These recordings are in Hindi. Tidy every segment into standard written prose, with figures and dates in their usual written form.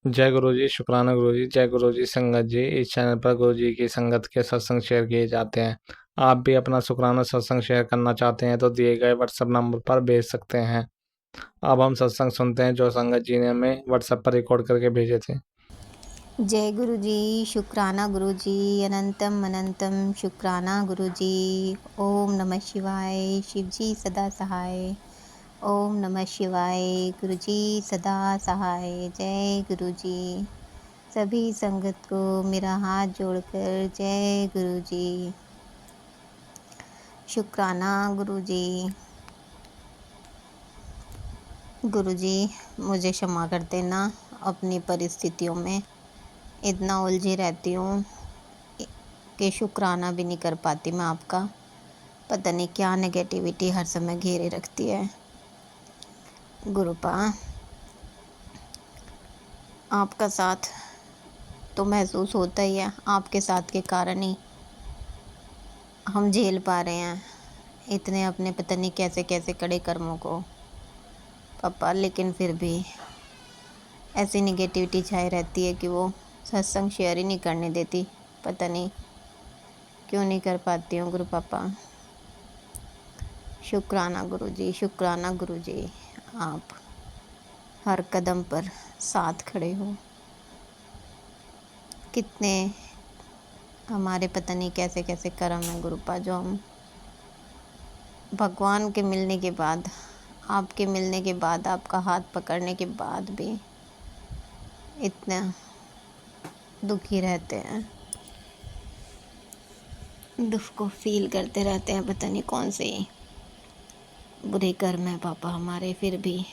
जय गुरु जी, शुक्राना गुरु जी। जय गुरु जी संगत जी। इस चैनल पर गुरु जी की संगत के सत्संग शेयर किए जाते हैं। आप भी अपना शुक्राना सत्संग शेयर करना चाहते हैं तो दिए गए व्हाट्सएप नंबर पर भेज सकते हैं। अब हम सत्संग सुनते हैं जो संगत जी ने हमें व्हाट्सएप पर रिकॉर्ड करके भेजे थे। जय गुरु जी, शुक्राना गुरु जी, अनंतम अनंतम शुक्राना गुरु जी। ओम नमः शिवाय, शिव जी सदा सहाय। ओम नमः शिवाय, गुरु जी सदा सहाय। जय गुरु जी। सभी संगत को मेरा हाथ जोड़कर जय गुरु जी। शुक्राना गुरु जी। गुरु जी, मुझे क्षमा कर देना, अपनी परिस्थितियों में इतना उलझी रहती हूँ कि शुक्राना भी नहीं कर पाती मैं आपका। पता नहीं क्या नेगेटिविटी हर समय घेरे रखती है। गुरुपा, आपका साथ तो महसूस होता ही है, आपके साथ के कारण ही हम झेल पा रहे हैं इतने अपने पता नहीं कैसे कैसे कड़े कर्मों को पापा। लेकिन फिर भी ऐसी नेगेटिविटी छाई रहती है कि वो सत्संग शेयर ही नहीं करने देती। पता नहीं क्यों नहीं कर पाती हूँ गुरु पापा। शुक्राना गुरु जी, शुक्राना गुरु जी। आप हर कदम पर साथ खड़े हो। कितने हमारे पता नहीं कैसे कैसे कर्म है गुरुपा, जो हम भगवान के मिलने के बाद, आपके मिलने के बाद, आपका हाथ पकड़ने के बाद भी इतना दुखी रहते हैं, दुख को फील करते रहते हैं। पता नहीं कौन से बुरे कर्म है पापा हमारे, फिर भी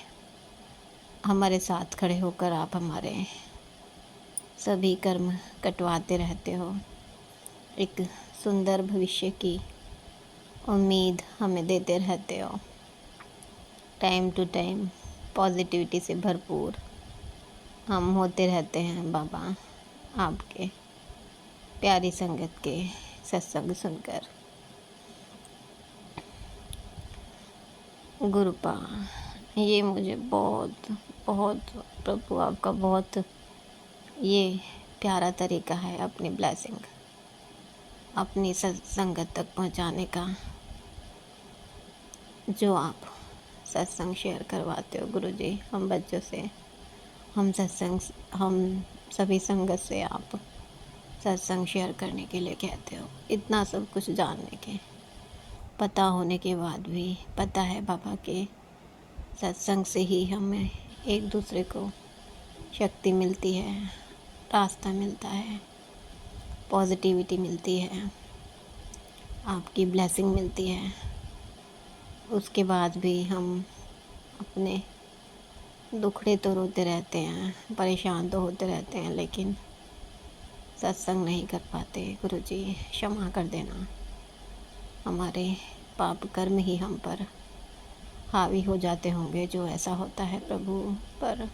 हमारे साथ खड़े होकर आप हमारे सभी कर्म कटवाते रहते हो। एक सुंदर भविष्य की उम्मीद हमें देते रहते हो। टाइम टू टाइम पॉजिटिविटी से भरपूर हम होते रहते हैं बाबा, आपके प्यारी संगत के सत्संग सुनकर। गुरुपा, ये मुझे बहुत बहुत प्रभु आपका बहुत ये प्यारा तरीका है अपनी ब्लेसिंग अपनी संगत तक पहुंचाने का, जो आप सत्संग शेयर करवाते हो गुरु जी। हम बच्चों से, हम सभी संगत से आप सत्संग शेयर करने के लिए कहते हो। इतना सब कुछ जानने के पता होने के बाद भी पता है बाबा के सत्संग से ही हमें एक दूसरे को शक्ति मिलती है, रास्ता मिलता है, पॉजिटिविटी मिलती है, आपकी ब्लेसिंग मिलती है। उसके बाद भी हम अपने दुखड़े तो रोते रहते हैं, परेशान तो होते रहते हैं, लेकिन सत्संग नहीं कर पाते। गुरु जी क्षमा कर देना, हमारे पाप कर्म ही हम पर हावी हो जाते होंगे जो ऐसा होता है प्रभु। पर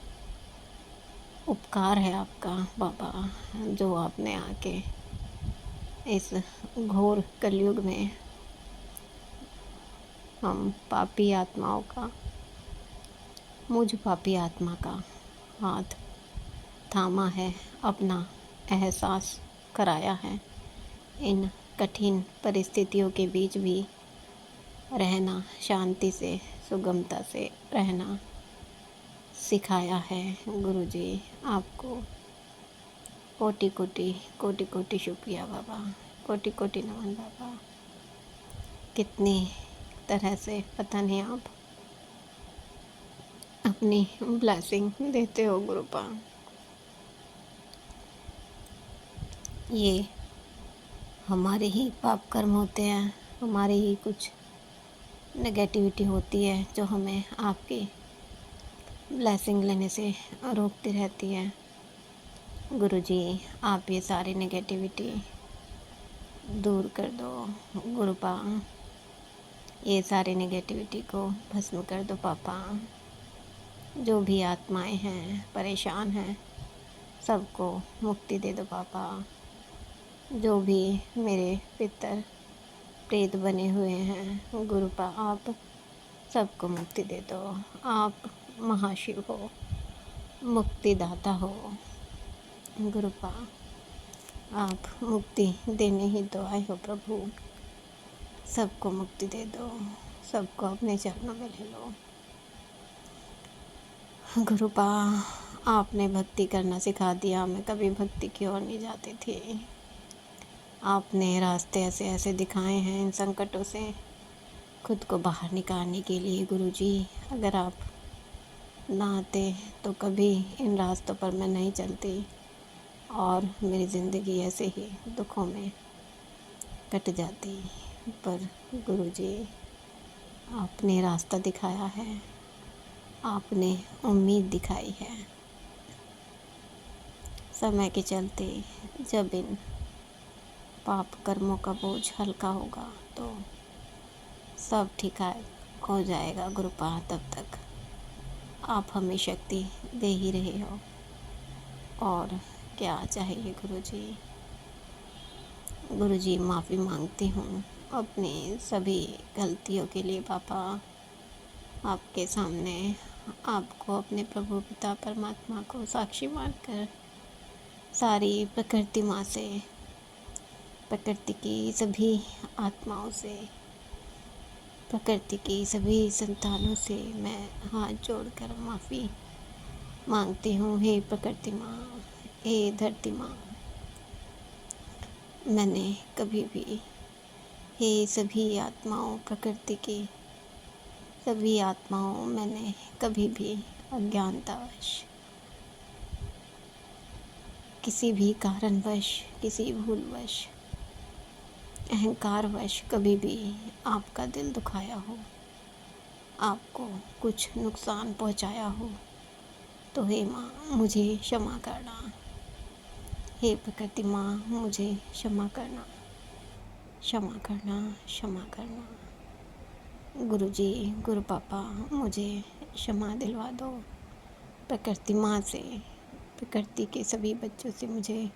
उपकार है आपका बाबा, जो आपने आके इस घोर कलयुग में हम पापी आत्माओं का, मुझ पापी आत्मा का हाथ थामा है, अपना एहसास कराया है। इन कठिन परिस्थितियों के बीच भी रहना, शांति से सुगमता से रहना सिखाया है गुरु जी। आपको कोटि कोटि कोटि कोटि शुक्रिया बाबा, कोटि कोटि नमन बाबा। कितनी तरह से पता नहीं आप अपनी ब्लेसिंग देते हो गुरुपा। ये हमारे ही पाप कर्म होते हैं, हमारे ही कुछ नेगेटिविटी होती है जो हमें आपकी ब्लेसिंग लेने से रोकती रहती है। गुरु जी, आप ये सारी नेगेटिविटी दूर कर दो गुरुपा, ये सारी नेगेटिविटी को भस्म कर दो पापा। जो भी आत्माएं हैं, परेशान हैं, सबको मुक्ति दे दो पापा। जो भी मेरे पितर प्रेत बने हुए हैं गुरुपा, आप सबको मुक्ति दे दो। आप महाशिव हो, मुक्तिदाता हो। गुरुपा आप मुक्ति देने ही तो आए हो प्रभु। सबको मुक्ति दे दो, सबको अपने चरणों में ले लो। गुरुपा आपने भक्ति करना सिखा दिया, मैं कभी भक्ति की ओर नहीं जाती थी। आपने रास्ते ऐसे ऐसे दिखाए हैं इन संकटों से खुद को बाहर निकालने के लिए। गुरुजी, अगर आप ना आते तो कभी इन रास्तों पर मैं नहीं चलती और मेरी ज़िंदगी ऐसे ही दुखों में कट जाती। पर गुरुजी, आपने रास्ता दिखाया है, आपने उम्मीद दिखाई है। समय के चलते जब इन पाप कर्मों का बोझ हल्का होगा तो सब ठीक हो जाएगा। गुरुपा, तब तक आप हमें शक्ति दे ही रहे हो। और क्या चाहिए गुरुजी। गुरुजी, माफ़ी मांगती हूँ अपनी सभी गलतियों के लिए पापा। आपके सामने आपको अपने प्रभु पिता परमात्मा को साक्षी मानकर सारी प्रकृति माँ से, प्रकृति की सभी आत्माओं से, प्रकृति की सभी संतानों से मैं हाथ जोड़कर माफ़ी मांगती हूँ। हे प्रकृति माँ, हे धरती माँ, मैंने कभी भी, हे सभी आत्माओं, प्रकृति की सभी आत्माओं, मैंने कभी भी अज्ञानतावश, किसी भी कारणवश, किसी भूलवश, अहंकारवश कभी भी आपका दिल दुखाया हो, आपको कुछ नुकसान पहुंचाया हो तो हे माँ, मुझे क्षमा करना। हे प्रकृति माँ, मुझे क्षमा करना, क्षमा करना, क्षमा करना। गुरुजी, गुरु पापा, मुझे क्षमा दिलवा दो। प्रकृति माँ से, प्रकृति के सभी बच्चों से मुझे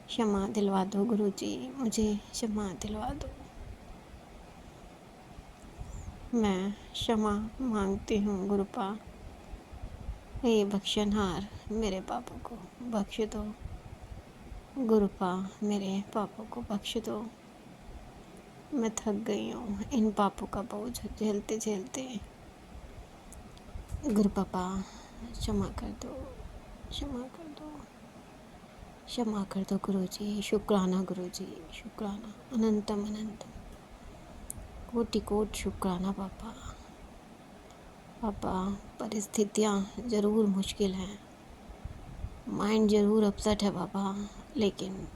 क्षमा दिलवा दो। गुरुजी, मुझे क्षमा दिलवा दो। मैं क्षमा मांगती हूँ गुरुपा। हे बख्शनहार, मेरे पापों को बख्श दो। गुरुपा, मेरे पापों को बख्श दो। मैं थक गई हूँ इन पापों का बोझ झेलते झेलते। गुरु पापा, क्षमा कर दो, क्षमा कर दो, क्षमा कर दो गुरुजी। शुक्राना गुरुजी, शुक्राना, अनंतम अनंतम, कोटि कोटि शुक्राना पापा। पापा, परिस्थितियाँ ज़रूर मुश्किल हैं, माइंड ज़रूर अपसेट है पापा, लेकिन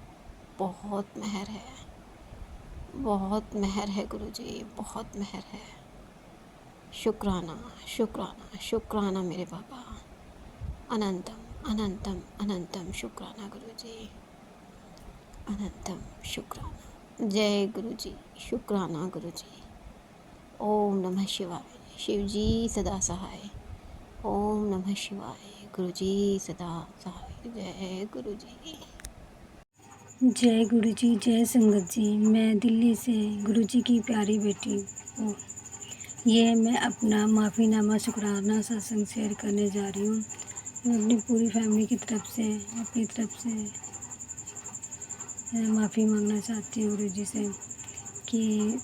बहुत मेहर है, बहुत मेहर है गुरुजी, बहुत मेहर है। शुक्राना, शुक्राना, शुक्राना मेरे पापा। अनंतम अनंतम अनंतम शुक्राना गुरुजी, अनंतम शुक्राना। जय गुरुजी, शुक्राना गुरुजी। ओम नमः शिवाय। शिवजी सदा सहाय। ओम नमः शिवाय। गुरुजी सदा सहाय। जय गुरुजी। जय गुरुजी, जय संगत जी। मैं दिल्ली से गुरुजी की प्यारी बेटी हूँ। ये मैं अपना माफ़ीनामा शुक्राना सत्संग शेयर करने जा रही हूँ। मैं अपनी पूरी फैमिली की तरफ से, अपनी तरफ से माफ़ी मांगना चाहती हूँ गुरुजी से कि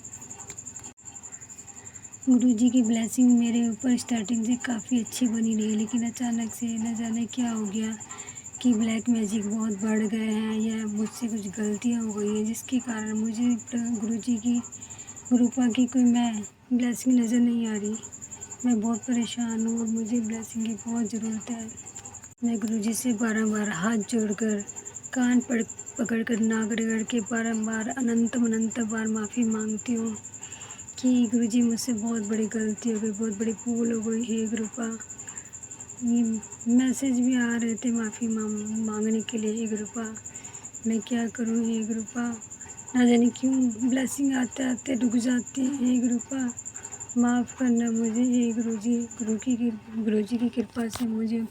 गुरुजी की ब्लेसिंग मेरे ऊपर स्टार्टिंग से काफ़ी अच्छी बनी रही, लेकिन अचानक से न जाने क्या हो गया कि ब्लैक मैजिक बहुत बढ़ गए हैं या मुझसे कुछ गलतियाँ हो गई हैं, जिसके कारण मुझे गुरुजी की, गुरुपा की कोई मैं ब्लेसिंग नज़र नहीं आ रही। मैं बहुत परेशान हूँ और मुझे ब्लेसिंग की बहुत ज़रूरत है। मैं गुरुजी से बारंबार हाथ जोड़कर, कान पकड़ कर, नाक रगड़ के बारंबार अनंत बार माफ़ी मांगती हूँ कि गुरुजी मुझसे बहुत बड़ी गलती हो गई, बहुत बड़ी भूल हो गई है। गुरुपा, ये मैसेज भी आ रहे थे माफ़ी मांगने के लिए। हे गुरुपा, मैं क्या करूँ हे गुरुपा, ना जाने क्यों ब्लेसिंग आते आते रुक जाती है। हे गुरुपा, माफ़ करना मुझे। हे गुरुजी, गुरुजी की कृपा से मुझे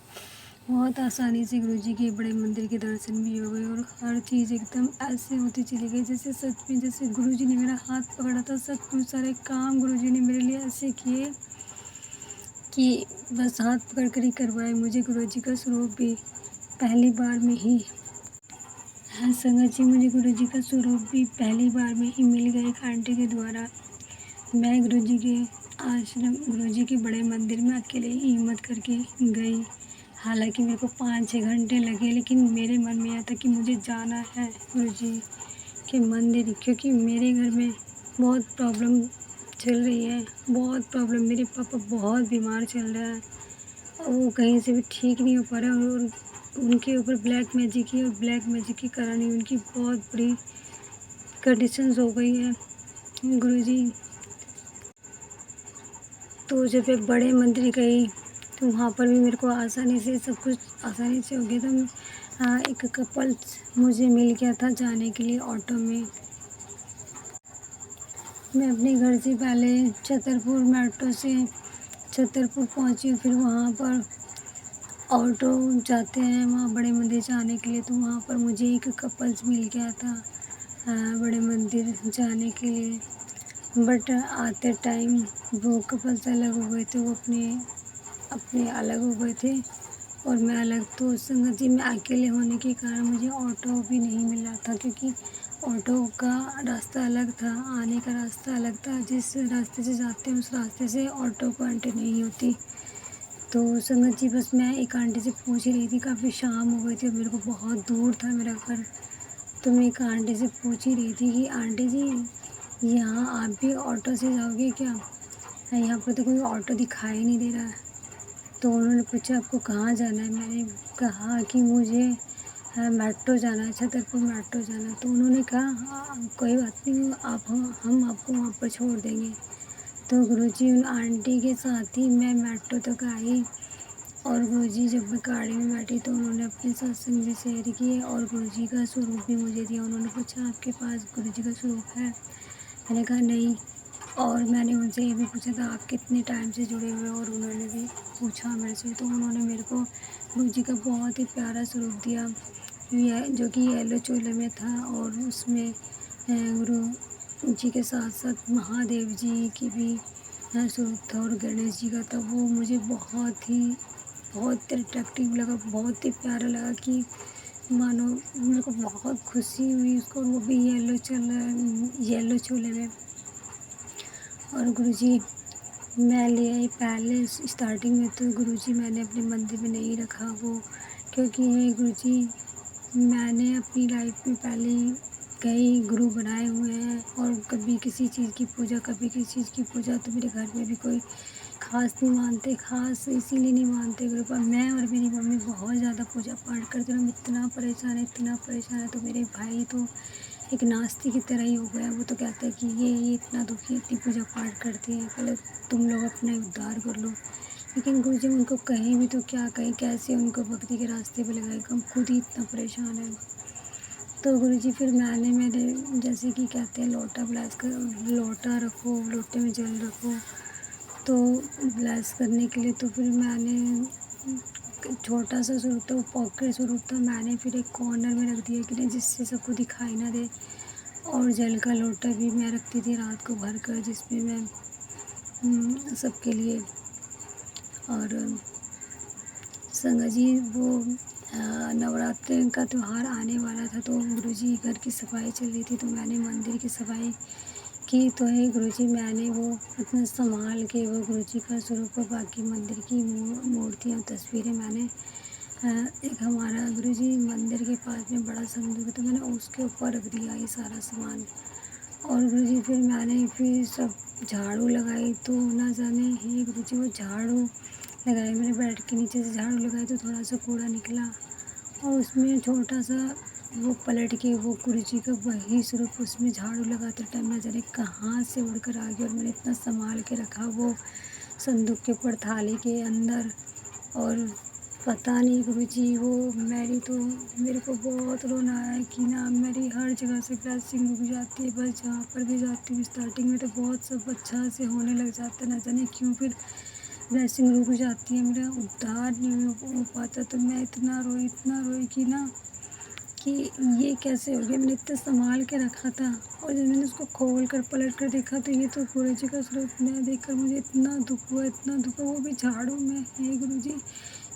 बहुत आसानी से गुरुजी के बड़े मंदिर के दर्शन भी हो गए और हर चीज़ एकदम ऐसे होती चली गई जैसे सच में, जैसे गुरुजी ने मेरा हाथ पकड़ा था। सच में सारे काम गुरुजी ने मेरे लिए ऐसे किए कि बस हाथ पकड़ कर ही करवाए मुझे गुरुजी का स्वरूप भी पहली बार में ही। हाँ संगत जी, मुझे गुरुजी का स्वरूप भी पहली बार में ही मिल गया एक आंटी के द्वारा। मैं गुरुजी के आश्रम, गुरुजी के बड़े मंदिर में अकेले ही हिम्मत करके गई। हालांकि मेरे को 5-6 घंटे लगे, लेकिन मेरे मन में आया था कि मुझे जाना है गुरुजी के मंदिर, क्योंकि मेरे घर में बहुत प्रॉब्लम चल रही है, बहुत प्रॉब्लम। मेरे पापा बहुत बीमार चल रहे हैं और वो कहीं से भी ठीक नहीं हो पा रहे हैं, और उनके ऊपर ब्लैक मैजिक की, और ब्लैक मैजिक के कारण ही उनकी बहुत बड़ी कंडीशंस हो गई है गुरुजी। तो जब मैं बड़े मंदिर गई तो वहाँ पर भी मेरे को आसानी से सब कुछ आसानी से हो गया था। एक कपल मुझे मिल गया था जाने के लिए ऑटो में। मैं अपने घर से पहले छतरपुर मेट्रो से छतरपुर पहुँची, फिर वहाँ पर ऑटो जाते हैं वहाँ बड़े मंदिर जाने के लिए, तो वहाँ पर मुझे एक कपल्स मिल गया था बड़े मंदिर जाने के लिए। बट आते टाइम वो कपल्स अलग हो गए थे, वो अपने अपने अलग हो गए थे और मैं अलग। तो संगत जी, में अकेले होने के कारण मुझे ऑटो भी नहीं मिल रहा था, क्योंकि ऑटो का रास्ता अलग था, आने का रास्ता अलग था। जिस रास्ते से जाते हैं उस रास्ते से ऑटो को एंट्री नहीं होती। तो संगत जी, बस मैं एक आंटी से पूछ ही रही थी, काफ़ी शाम हो गई थी और मेरे को बहुत दूर था मेरा घर। तो मैं एक आंटी से पूछ ही रही थी कि आंटी जी, यहाँ आप भी ऑटो से जाओगे क्या? यहाँ पर तो कोई ऑटो दिखाई नहीं दे रहा है। तो उन्होंने पूछा आपको कहाँ जाना है? मैंने कहा कि मुझे मेट्रो जाना है, छतरपुर मेट्रो जाना है। तो उन्होंने कहा कोई बात नहीं, आप हम आपको वहाँ पर छोड़ देंगे। तो गुरुजी उन आंटी के साथ ही मैं मेट्रो तक आई, और गुरुजी जब मैं गाड़ी में बैठी तो उन्होंने अपने सत्संग भी शेयर किए और गुरुजी का स्वरूप भी मुझे दिया। उन्होंने पूछा आपके पास गुरुजी का स्वरूप है? मैंने कहा नहीं। और मैंने उनसे ये भी पूछा था आप कितने टाइम से जुड़े हुए हैं, और उन्होंने भी पूछा मेरे से। तो उन्होंने मेरे को गुरुजी का बहुत ही प्यारा स्वरूप दिया, जो कि येलो चोले में था, और उसमें गुरु जी के साथ साथ महादेव जी की भी स्वरूप था और गणेश जी का था। वो मुझे बहुत अट्रैक्टिव लगा, बहुत ही प्यारा लगा कि मानो मेरे को बहुत खुशी हुई उसको, वो भी येलो चोले में। और गुरुजी, मैं ले आई पहले स्टार्टिंग में तो गुरुजी मैंने अपने मंदिर में नहीं रखा वो, क्योंकि गुरुजी मैंने अपनी लाइफ में पहले ही कई गुरु बनाए हुए हैं, और कभी किसी चीज़ की पूजा, कभी किसी चीज़ की पूजा। तो मेरे घर में भी कोई खास नहीं मानते, खास इसीलिए नहीं मानते गुरु पर। मैं और मेरी मम्मी बहुत ज़्यादा पूजा पाठ करते हैं, हम इतना परेशान है, इतना परेशान है। तो मेरे भाई तो एक नास्तिक की तरह ही हो गया, वो तो कहता है कि ये इतना दुखी, इतनी पूजा पाठ करती है, पहले तुम लोग अपना उद्धार कर लो। लेकिन गुरुजी उनको कहें भी तो क्या कहें, कैसे उनको भक्ति के रास्ते पे लगाए, हम खुद ही इतना परेशान है। तो गुरुजी फिर मैंने मेरे जैसे कि कहते हैं लोटा ब्लेस कर, लोटा रखो, लोटे में जल रखो, तो ब्लेस करने के लिए। तो फिर मैंने छोटा सा स्वरूप था, वो पॉकेट स्वरूप था, मैंने फिर एक कॉर्नर में रख दिया कि नहीं, जिससे सबको दिखाई ना दे। और जल का लोटा भी मैं रखती थी रात को भर कर, जिसमें मैं सबके लिए। और संगत जी, वो नवरात्रि का त्यौहार आने वाला था, तो गुरुजी घर की सफाई चल रही थी, तो मैंने मंदिर की सफाई की। तो गुरुजी मैंने वो इतना संभाल के वो गुरुजी का स्वरूप और बाकी मंदिर की मूर्तियाँ तस्वीरें मैंने एक हमारा गुरुजी मंदिर के पास में बड़ा संदूक है, तो मैंने उसके ऊपर रख दिया ये सारा सामान। और गुरुजी फिर मैंने फिर सब झाड़ू लगाई, तो ना जाने हे गुरुजी वो झाड़ू लगाई, मैंने बेड के नीचे से झाड़ू लगाई तो थोड़ा सा कूड़ा निकला, और उसमें छोटा सा वो पलट के वो गुरुजी का वही स्वरूप उसमें झाड़ू लगाते टाइम ना जाने कहाँ से उड़कर आ गया, और मैंने इतना संभाल के रखा वो संदूक के ऊपर थाली के अंदर। और पता नहीं गुरुजी, वो मेरे को बहुत रोना आया है कि ना मेरी हर जगह से ब्लेसिंग रुक जाती है, बस जहाँ पर भी जाती हूँ स्टार्टिंग में तो बहुत सब अच्छा से होने लग जाता है, ना जाने क्यों फिर ब्लेसिंग रुक जाती है, मेरा उद्धार नहीं हो पाता। तो मैं इतना रोई कि ना कि ये कैसे हो गया, मैंने इतना सँभाल के रखा था और जब मैंने उसको खोल कर पलट कर देखा तो ये तो गुरुजी का स्वरूप मैं देखकर मुझे इतना दुःख हुआ, इतना दुःख हुआ, वो भी झाड़ू में। हे गुरुजी,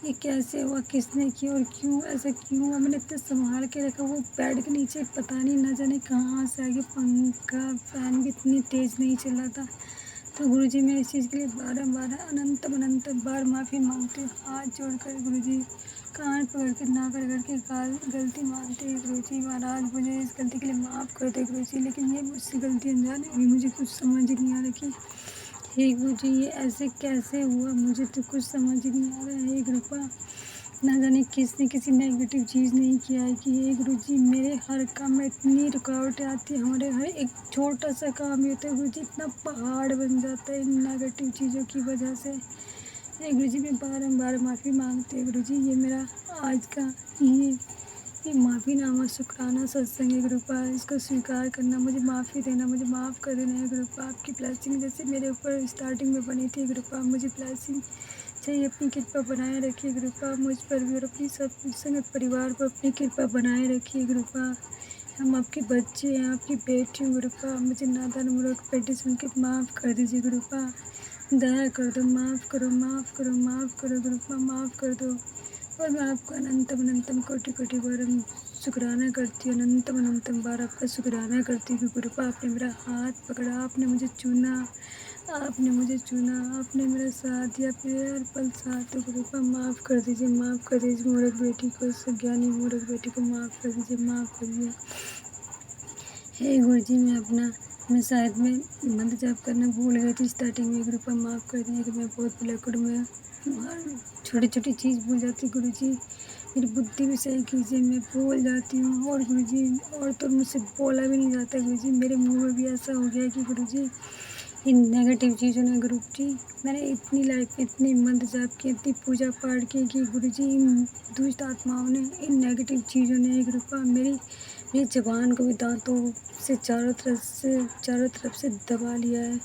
ये कैसे हुआ, किसने किया और क्यों ऐसा क्यों हुआ? मैंने इतना सँभाल के रखा, वो बेड के नीचे पता नहीं ना जाने कहाँ से आ गया, पंखा, फ़ैन भी इतनी तेज़ नहीं चला था। तो गुरुजी मैं इस चीज़ के लिए बारम-बार अनंत बार माफ़ी माँगती हूँ, हाथ जोड़कर गुरुजी, कान पकड़ के ना कर के गलती मानते हैं गुरुजी। महाराज मुझे इस गलती के लिए माफ़ कर दे गुरुजी, लेकिन ये मुझसे गलती अनजाने हुई, मुझे कुछ समझ नहीं आ रहा कि हे गुरुजी ये ऐसे कैसे हुआ, मुझे तो कुछ समझ ही नहीं आ रहा है। हे कृपा, ना जाने किसने किसी नेगेटिव चीज़ नहीं किया है कि हे गुरुजी मेरे हर काम में इतनी रुकावटें आती हैं, हमारे हर एक छोटा सा काम ही होता है गुरुजी इतना पहाड़ बन जाता है इन नेगेटिव चीज़ों की वजह से। हे गुरुजी मैं बारंबार माफ़ी मांगती हूँ गुरुजी, ये मेरा आज का ये माफ़ीनामा शुक्राना सत्संग है कृपा, इसको स्वीकार करना, मुझे माफ़ी देना, मुझे माफ़ कर देना है कृपा। आपकी ब्लेसिंग जैसे मेरे ऊपर स्टार्टिंग में बनी थी कृपा, मुझे ब्लेसिंग चाहिए, अपनी कृपा बनाए रखिए कृपा मुझ पर भी और अपनी सब संगत परिवार पर अपनी कृपा बनाए रखिए कृपा। हम आपके बच्चे हैं, आपकी बेटी हूँ कृपा, मुझे नादान मूर्ख बेटी सुन के माफ़ कर दीजिए कृपा, दया कर दो, माफ़ करो, माफ़ करो, माफ़ करो कृपा, माफ़ कर दो। और मैं आपका अनंतम अनंतम कोटि कोटि बार शुक्राना करती हूँ, अनंतम अनंतम बार आपका शुक्राना करती हूँ कि कृपा आपने मेरा हाथ पकड़ा, आपने मुझे चुना, आपने मुझे चुना, आपने मेरा साथ दिया, मेरे हर पल साथ हो कृपा। माफ़ कर दीजिए, माफ़ कर दीजिए मूर्ख बेटी को, इस ज्ञानी मूर्ख बेटी को माफ़ कर दीजिए, माफ़ कर दीजिए। हे गुरुजी मैं शायद मैं मंत्र जाप करना भूल गई थी स्टार्टिंग में, कृपया माफ़ कर दीजिए कि मैं बहुत भुलक्कड़ में हर छोटी-छोटी चीज़ भूल जाती गुरुजी। मेरी बुद्धि भी सही कीजिए, मैं भूल जाती हूँ और गुरुजी और तो मुझसे बोला भी नहीं जाता गुरुजी, मेरे मुँह में भी ऐसा हो गया है कि गुरुजी इन नेगेटिव चीज़ों ने गुरुजी मैंने इतनी लाइफ में इतनी मंत्र जाप की, इतनी पूजा पाठ की कि गुरुजी इन दुष्ट आत्माओं ने, इन नेगेटिव चीज़ों ने कृपा मेरी ज़ुबान को भी दाँतों से चारों तरफ से दबा लिया है,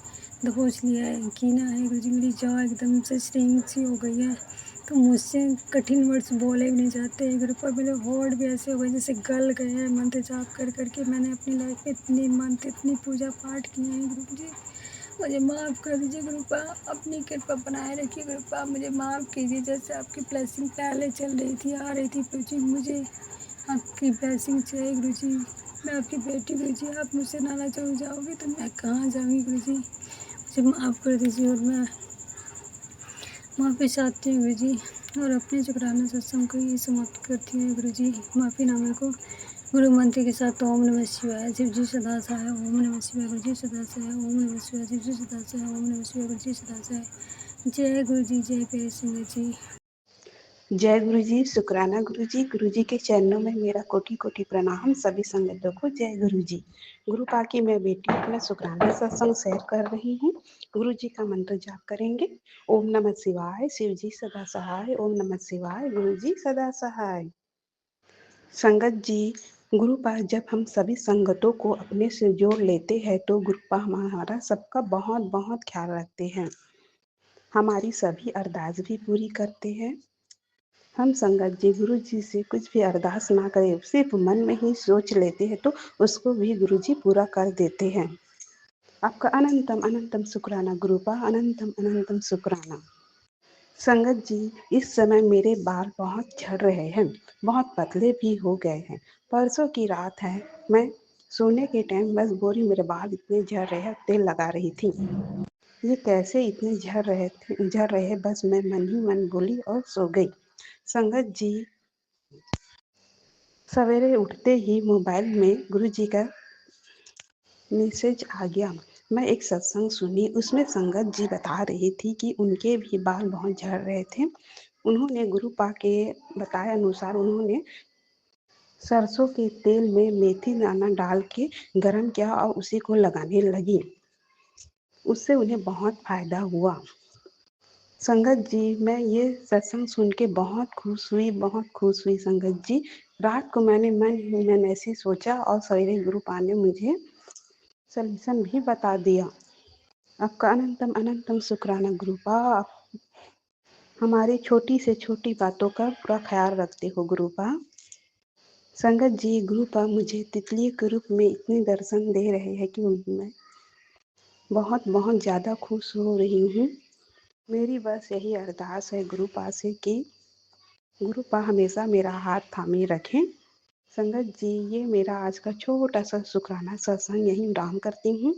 दबोच लिया है, कीना है गुरुजी, मेरी जान एकदम से श्रिंक सी हो गई है। तो मुझसे कठिन वर्ड्स बोले भी नहीं जाते हैं कृपा, मेरे होंठ भी ऐसे हो गए जैसे गल गए हैं मंत्र जाप कर के। मैंने अपनी लाइफ में इतनी मंत्र, इतनी पूजा पाठ किए हैं गुरुजी, मुझे माफ़ कर दीजिए कृपा, अपनी कृपा बनाए रखिए कृपा, मुझे माफ़ कीजिए। जैसे आपकी ब्लेसिंग पहले चल रही थी, आ रही थी गुरुजी, मुझे आपकी ब्लेसिंग चाहिए गुरुजी। मैं आपकी बेटी गुरुजी, आप मुझसे नाराज़ हो जाओगे तो मैं कहाँ जाऊँगी गुरुजी, मुझे माफ़ कर दीजिए और मैं माफ़ी चाहती हूँ गुरुजी और अपने शुक्राना सत्संग को यही समाप्त करती हूँ गुरुजी। माफ़ीनामे को गुरु मंत्र के साथ ओम नमः शिवाय, शिव जी सदा सहाय, ओम नमः शिवाय, गुरु जी सदा सहाय, ओम नमः शिवाय, शिव जी सदा सहाय, ओम नमः शिवाय, गुरु जी सदा सहाय। जय गुरु जी, जय प्यारे सिंह जी। जय गुरु जी, शुक्राना गुरु जी के चरणों में मेरा कोटि कोटि प्रणाम। सभी संगतों को जय गुरु जी। गुरु पाकी मैं बेटी अपना शुक्राना सत्संग शेयर कर रही हूँ। गुरु जी का मंत्र जाप करेंगे। ओम नमः शिवाय, शिव जी सदा सहाय, ओम नमः शिवाय, गुरु जी सदा सहाय। संगत जी, गुरु पाक जब हम सभी संगतों को अपने से जोड़ लेते हैं तो गुरु पाक हमारा सबका बहुत बहुत ख्याल रखते हैं, हमारी सभी अरदास भी पूरी करते हैं। हम संगत जी गुरु जी से कुछ भी अरदास ना करें, सिर्फ मन में ही सोच लेते हैं तो उसको भी गुरु जी पूरा कर देते हैं। आपका अनंतम अनंतम शुक्राना गुरुपा, अनंतम अनंतम शुक्राना। संगत जी, इस समय मेरे बाल बहुत झड़ रहे हैं, बहुत पतले भी हो गए हैं। परसों की रात है, मैं सोने के टाइम बस बोरी मेरे बाल इतने झड़ रहे हैं, तेल लगा रही थी। ये कैसे इतने झड़ रहे हैं, बस मैं मन ही मन बोली और सो गई। संगत जी, सवेरे उठते ही मोबाइल में गुरु जी का मैसेज आ गया। मैं एक सत्संग सुनी, उसमें संगत जी बता रही थी कि उनके भी बाल बहुत झड़ रहे थे। उन्होंने गुरु पा के बताए अनुसार उन्होंने सरसों के तेल में मेथी दाना डाल के गरम किया और उसी को लगाने लगी। उससे उन्हें बहुत फायदा हुआ। संगत जी, मैं ये सत्संग सुन के बहुत खुश हुई संगत जी। रात को मैंने मन ही मन ऐसे सोचा और सवेरे गुरु पा ने मुझे सल्यूशन भी बता दिया। आपका अनंतम अनंतम शुक्राना गुरुपा, आप हमारी छोटी से छोटी बातों का पूरा ख्याल रखते हो गुरुपा। संगत जी, गुरु पा मुझे तितली के रूप में इतने दर्शन दे रहे हैं कि मैं बहुत बहुत ज़्यादा खुश हो रही हूँ। मेरी बस यही अरदास है गुरु पा से कि गुरु पा हमेशा मेरा हाथ थामे रखें। संगत जी, ये मेरा आज का छोटा सा शुक्राना सत्संग यहीं विराम करती हूँ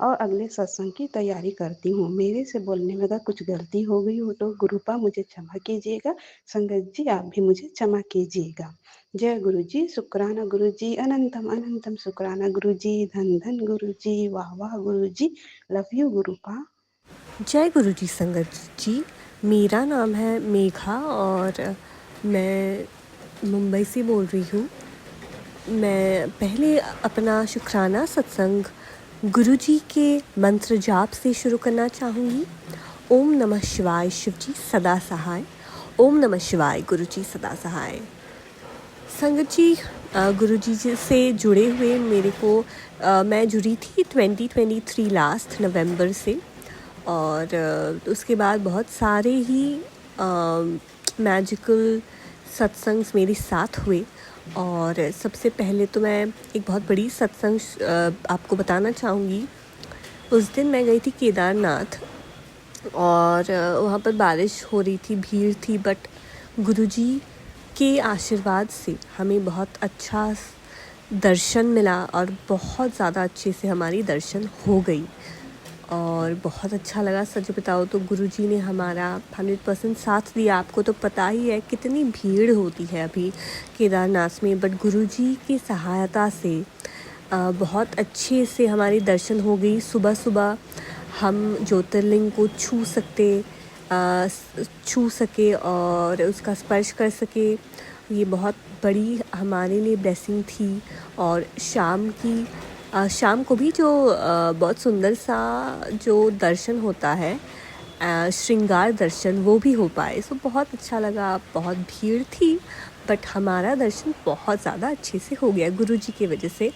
और अगले सत्संग की तैयारी करती हूँ। मेरे से बोलने में अगर कुछ गलती हो गई हो तो गुरुपा मुझे क्षमा कीजिएगा। संगत जी, आप भी मुझे क्षमा कीजिएगा। जय गुरु जी, शुक्राना गुरु जी, अनंतम अनंतम शुक्राना गुरु जी, धन धन गुरु जी, वाह वाह गुरु जी, लव यू गुरुपा। जय गुरु जी संगत जी। मेरा नाम है मेघा और मैं मुंबई से बोल रही हूँ। मैं पहले अपना शुक्राना सत्संग गुरु जी के मंत्र जाप से शुरू करना चाहूँगी। ओम नमः शिवाय, शिव जी सदा सहाय। ओम नमः शिवाय, गुरु जी सदा सहाय। संगत जी, गुरु जी से जुड़े हुए मेरे को मैं जुड़ी थी 2023 लास्ट नवंबर से और उसके बाद बहुत सारे ही मैजिकल सत्संग्स मेरे साथ हुए। और सबसे पहले तो मैं एक बहुत बड़ी सत्संग आपको बताना चाहूँगी। उस दिन मैं गई थी केदारनाथ और वहाँ पर बारिश हो रही थी, भीड़ थी, बट गुरुजी के आशीर्वाद से हमें बहुत अच्छा दर्शन मिला और बहुत ज़्यादा अच्छे से हमारी दर्शन हो गई और बहुत अच्छा लगा। सच बताओ तो गुरुजी ने हमारा 100% साथ दिया। आपको तो पता ही है कितनी भीड़ होती है अभी केदारनाथ में, बट गुरुजी की सहायता से बहुत अच्छे से हमारी दर्शन हो गई। सुबह सुबह हम ज्योतिर्लिंग को छू सके और उसका स्पर्श कर सके, ये बहुत बड़ी हमारे लिए ब्लेसिंग थी। और शाम को भी जो बहुत सुंदर सा जो दर्शन होता है, श्रृंगार दर्शन, वो भी हो पाए। सो बहुत अच्छा लगा। बहुत भीड़ थी बट हमारा दर्शन बहुत ज़्यादा अच्छे से हो गया गुरुजी की वजह से।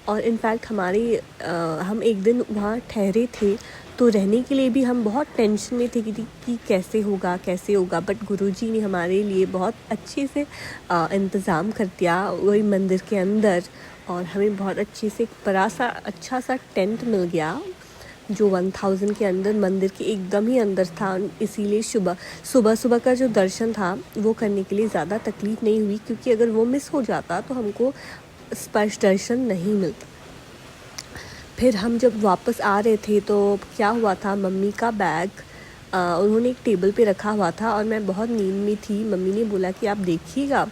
और इनफैक्ट हम एक दिन वहाँ ठहरे थे तो रहने के लिए भी हम बहुत टेंशन में थे कि कैसे होगा, बट गुरुजी ने हमारे लिए बहुत अच्छे से इंतज़ाम कर दिया वही मंदिर के अंदर। और हमें बहुत अच्छे से एक बड़ा सा अच्छा सा टेंट मिल गया जो 1000 के अंदर मंदिर के एकदम ही अंदर था। इसीलिए सुबह का जो दर्शन था वो करने के लिए ज़्यादा तकलीफ़ नहीं हुई, क्योंकि अगर वो मिस हो जाता तो हमको स्पर्श दर्शन नहीं मिलता। फिर हम जब वापस आ रहे थे तो क्या हुआ था, मम्मी का बैग उन्होंने एक टेबल पे रखा हुआ था और मैं बहुत नींद में थी। मम्मी ने बोला कि आप देखिएगा,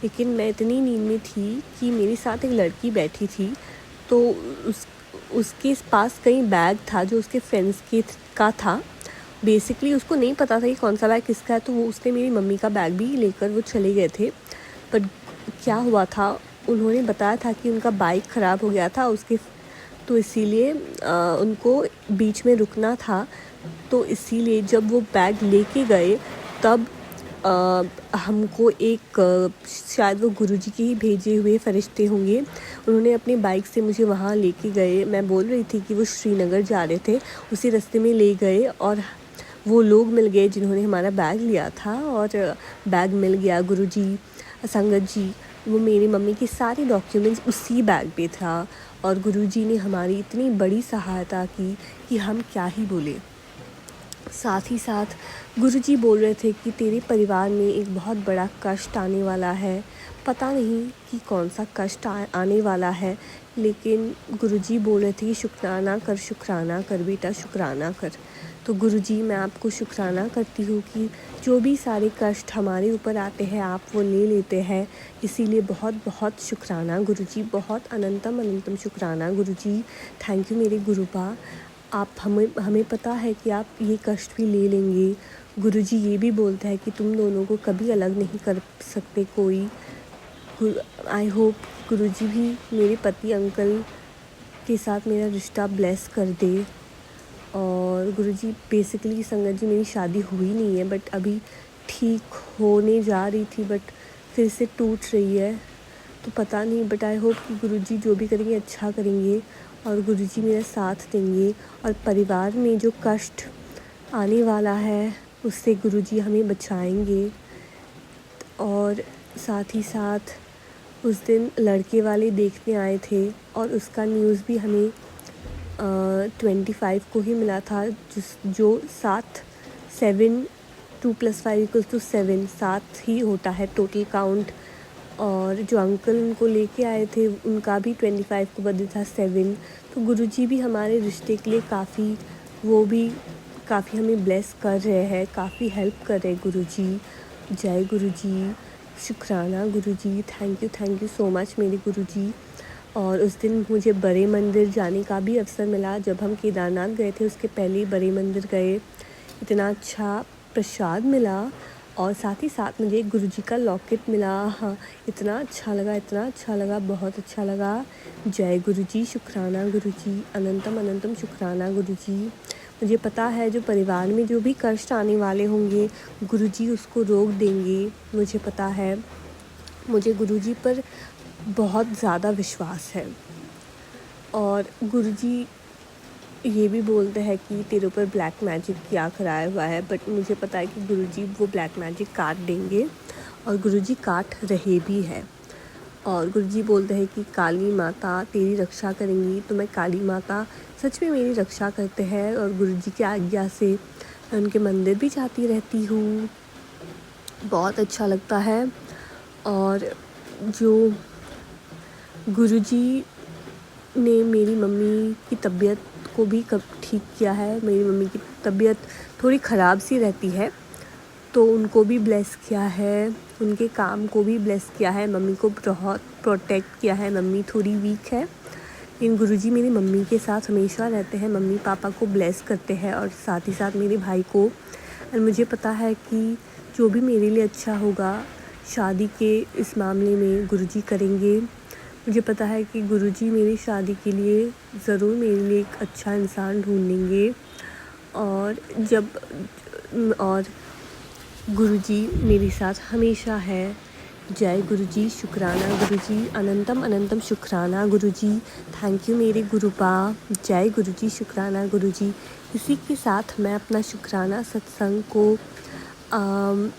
लेकिन मैं इतनी नींद में थी कि मेरे साथ एक लड़की बैठी थी तो उसके पास कहीं बैग था जो उसके फ्रेंड्स का था। बेसिकली उसको नहीं पता था कि कौन सा बैग किसका है, तो उसने मेरी मम्मी का बैग भी लेकर वो चले गए थे। पर क्या हुआ था, उन्होंने बताया था कि उनका बाइक ख़राब हो गया था तो इसीलिए उनको बीच में रुकना था। तो इसीलिए जब वो बैग लेके गए तब हमको शायद वो गुरुजी के ही भेजे हुए फरिश्ते होंगे, उन्होंने अपनी बाइक से मुझे वहाँ लेके गए। मैं बोल रही थी कि वो श्रीनगर जा रहे थे, उसी रास्ते में ले गए और वो लोग मिल गए जिन्होंने हमारा बैग लिया था और बैग मिल गया। गुरुजी, संगत जी, वो मेरी मम्मी के सारे डॉक्यूमेंट्स उसी बैग पे था और गुरुजी ने हमारी इतनी बड़ी सहायता की कि हम क्या ही बोले। साथ ही साथ गुरुजी बोल रहे थे कि तेरे परिवार में एक बहुत बड़ा कष्ट आने वाला है, पता नहीं कि कौन सा कष्ट आने वाला है, लेकिन गुरुजी बोल रहे थे कि शुक्राना कर बेटा, शुक्राना कर। तो गुरुजी, मैं आपको शुक्राना करती हूँ कि जो भी सारे कष्ट हमारे ऊपर आते हैं आप वो ले लेते हैं, इसीलिए बहुत बहुत शुक्राना गुरुजी, बहुत अनंतम शुक्राना गुरुजी। थैंक यू मेरे गुरुपा, आप हमें पता है कि आप ये कष्ट भी ले लेंगे। गुरुजी ये भी बोलता है कि तुम दोनों को कभी अलग नहीं कर सकते कोई। आई होप गुरुजी भी मेरे पति अंकल के साथ मेरा रिश्ता ब्लेस कर दे। और गुरुजी, बेसिकली संगत जी, मेरी शादी हुई नहीं है बट अभी ठीक होने जा रही थी, बट फिर से टूट रही है, तो पता नहीं, बट आई होप कि गुरुजी जो भी करेंगे अच्छा करेंगे और गुरुजी मेरा साथ देंगे। और परिवार में जो कष्ट आने वाला है उससे गुरुजी हमें बचाएंगे। और साथ ही साथ उस दिन लड़के वाले देखने आए थे और उसका न्यूज़ भी हमें 25 को ही मिला था, जो 7 2 + 5 = 7 7 ही होता है टोटल काउंट। और जो अंकल उनको लेके आए थे उनका भी 25 को बर्थडे था 7। तो गुरुजी भी हमारे रिश्ते के लिए काफ़ी हमें ब्लेस कर रहे हैं, काफ़ी हेल्प कर रहे हैं गुरुजी। जय गुरुजी, शुक्राना गुरुजी, थैंक यू सो मच मेरे गुरुजी। और उस दिन मुझे बड़े मंदिर जाने का भी अवसर मिला। जब हम केदारनाथ गए थे उसके पहले ही बड़े मंदिर गए, इतना अच्छा प्रसाद मिला और साथ ही साथ मुझे गुरुजी का लॉकेट मिला। हाँ, इतना अच्छा लगा, बहुत अच्छा लगा। जय गुरुजी, शुक्राना गुरुजी, अनंतम अनंतम शुक्राना गुरुजी। मुझे पता है जो परिवार में जो भी कष्ट आने वाले होंगे गुरुजी उसको रोक देंगे, मुझे पता है। मुझे गुरुजी पर बहुत ज़्यादा विश्वास है। और गुरुजी ये भी बोलते हैं कि तेरे ऊपर ब्लैक मैजिक क्या कराया हुआ है, बट मुझे पता है कि गुरुजी वो ब्लैक मैजिक काट देंगे और गुरुजी काट रहे भी हैं। और गुरुजी बोलते हैं कि काली माता तेरी रक्षा करेंगी, तो मैं काली माता सच में मेरी रक्षा करते हैं और गुरुजी की आज्ञा से मैं उनके मंदिर भी जाती रहती हूँ, बहुत अच्छा लगता है। और जो गुरुजी ने मेरी मम्मी की तबीयत को भी कब ठीक किया है। मेरी मम्मी की तबीयत थोड़ी ख़राब सी रहती है, तो उनको भी ब्लेस किया है, उनके काम को भी ब्लेस किया है, मम्मी को बहुत प्रोटेक्ट किया है। मम्मी थोड़ी वीक है, लेकिन गुरुजी मेरी मम्मी के साथ हमेशा रहते हैं, मम्मी पापा को ब्लेस करते हैं और साथ ही साथ मेरे भाई को। और मुझे पता है कि जो भी मेरे लिए अच्छा होगा शादी के इस मामले में गुरुजी करेंगे। मुझे पता है कि गुरुजी मेरी शादी के लिए ज़रूर मेरे लिए एक अच्छा इंसान ढूंढेंगे। और गुरुजी मेरे साथ हमेशा है। जय गुरुजी, शुक्राना गुरुजी, अनंतम अनंतम शुक्राना गुरुजी, थैंक यू मेरे गुरुपा। जय गुरुजी, शुक्राना गुरुजी। इसी के साथ मैं अपना शुक्राना सत्संग को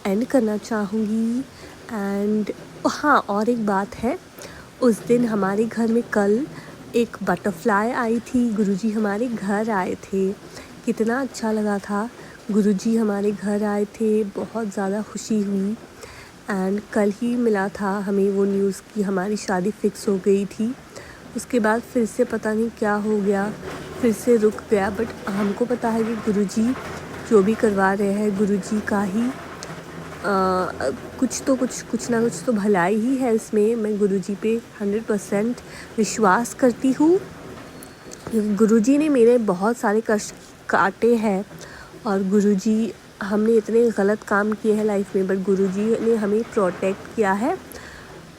एंड करना चाहूँगी। एंड हाँ, और एक बात है, उस दिन हमारे घर में कल एक बटरफ्लाई आई थी, गुरुजी हमारे घर आए थे, कितना अच्छा लगा था। गुरुजी हमारे घर आए थे, बहुत ज़्यादा खुशी हुई। एंड कल ही मिला था हमें वो न्यूज़ कि हमारी शादी फ़िक्स हो गई थी। उसके बाद फिर से पता नहीं क्या हो गया, फिर से रुक गया। बट हमको पता है कि गुरुजी जो भी करवा रहे हैं गुरुजी का ही कुछ ना कुछ तो भलाई ही है इसमें। मैं गुरुजी पे 100% विश्वास करती हूँ। गुरुजी ने मेरे बहुत सारे कष्ट काटे हैं और गुरुजी, हमने इतने गलत काम किए हैं लाइफ में, बट गुरुजी ने हमें प्रोटेक्ट किया है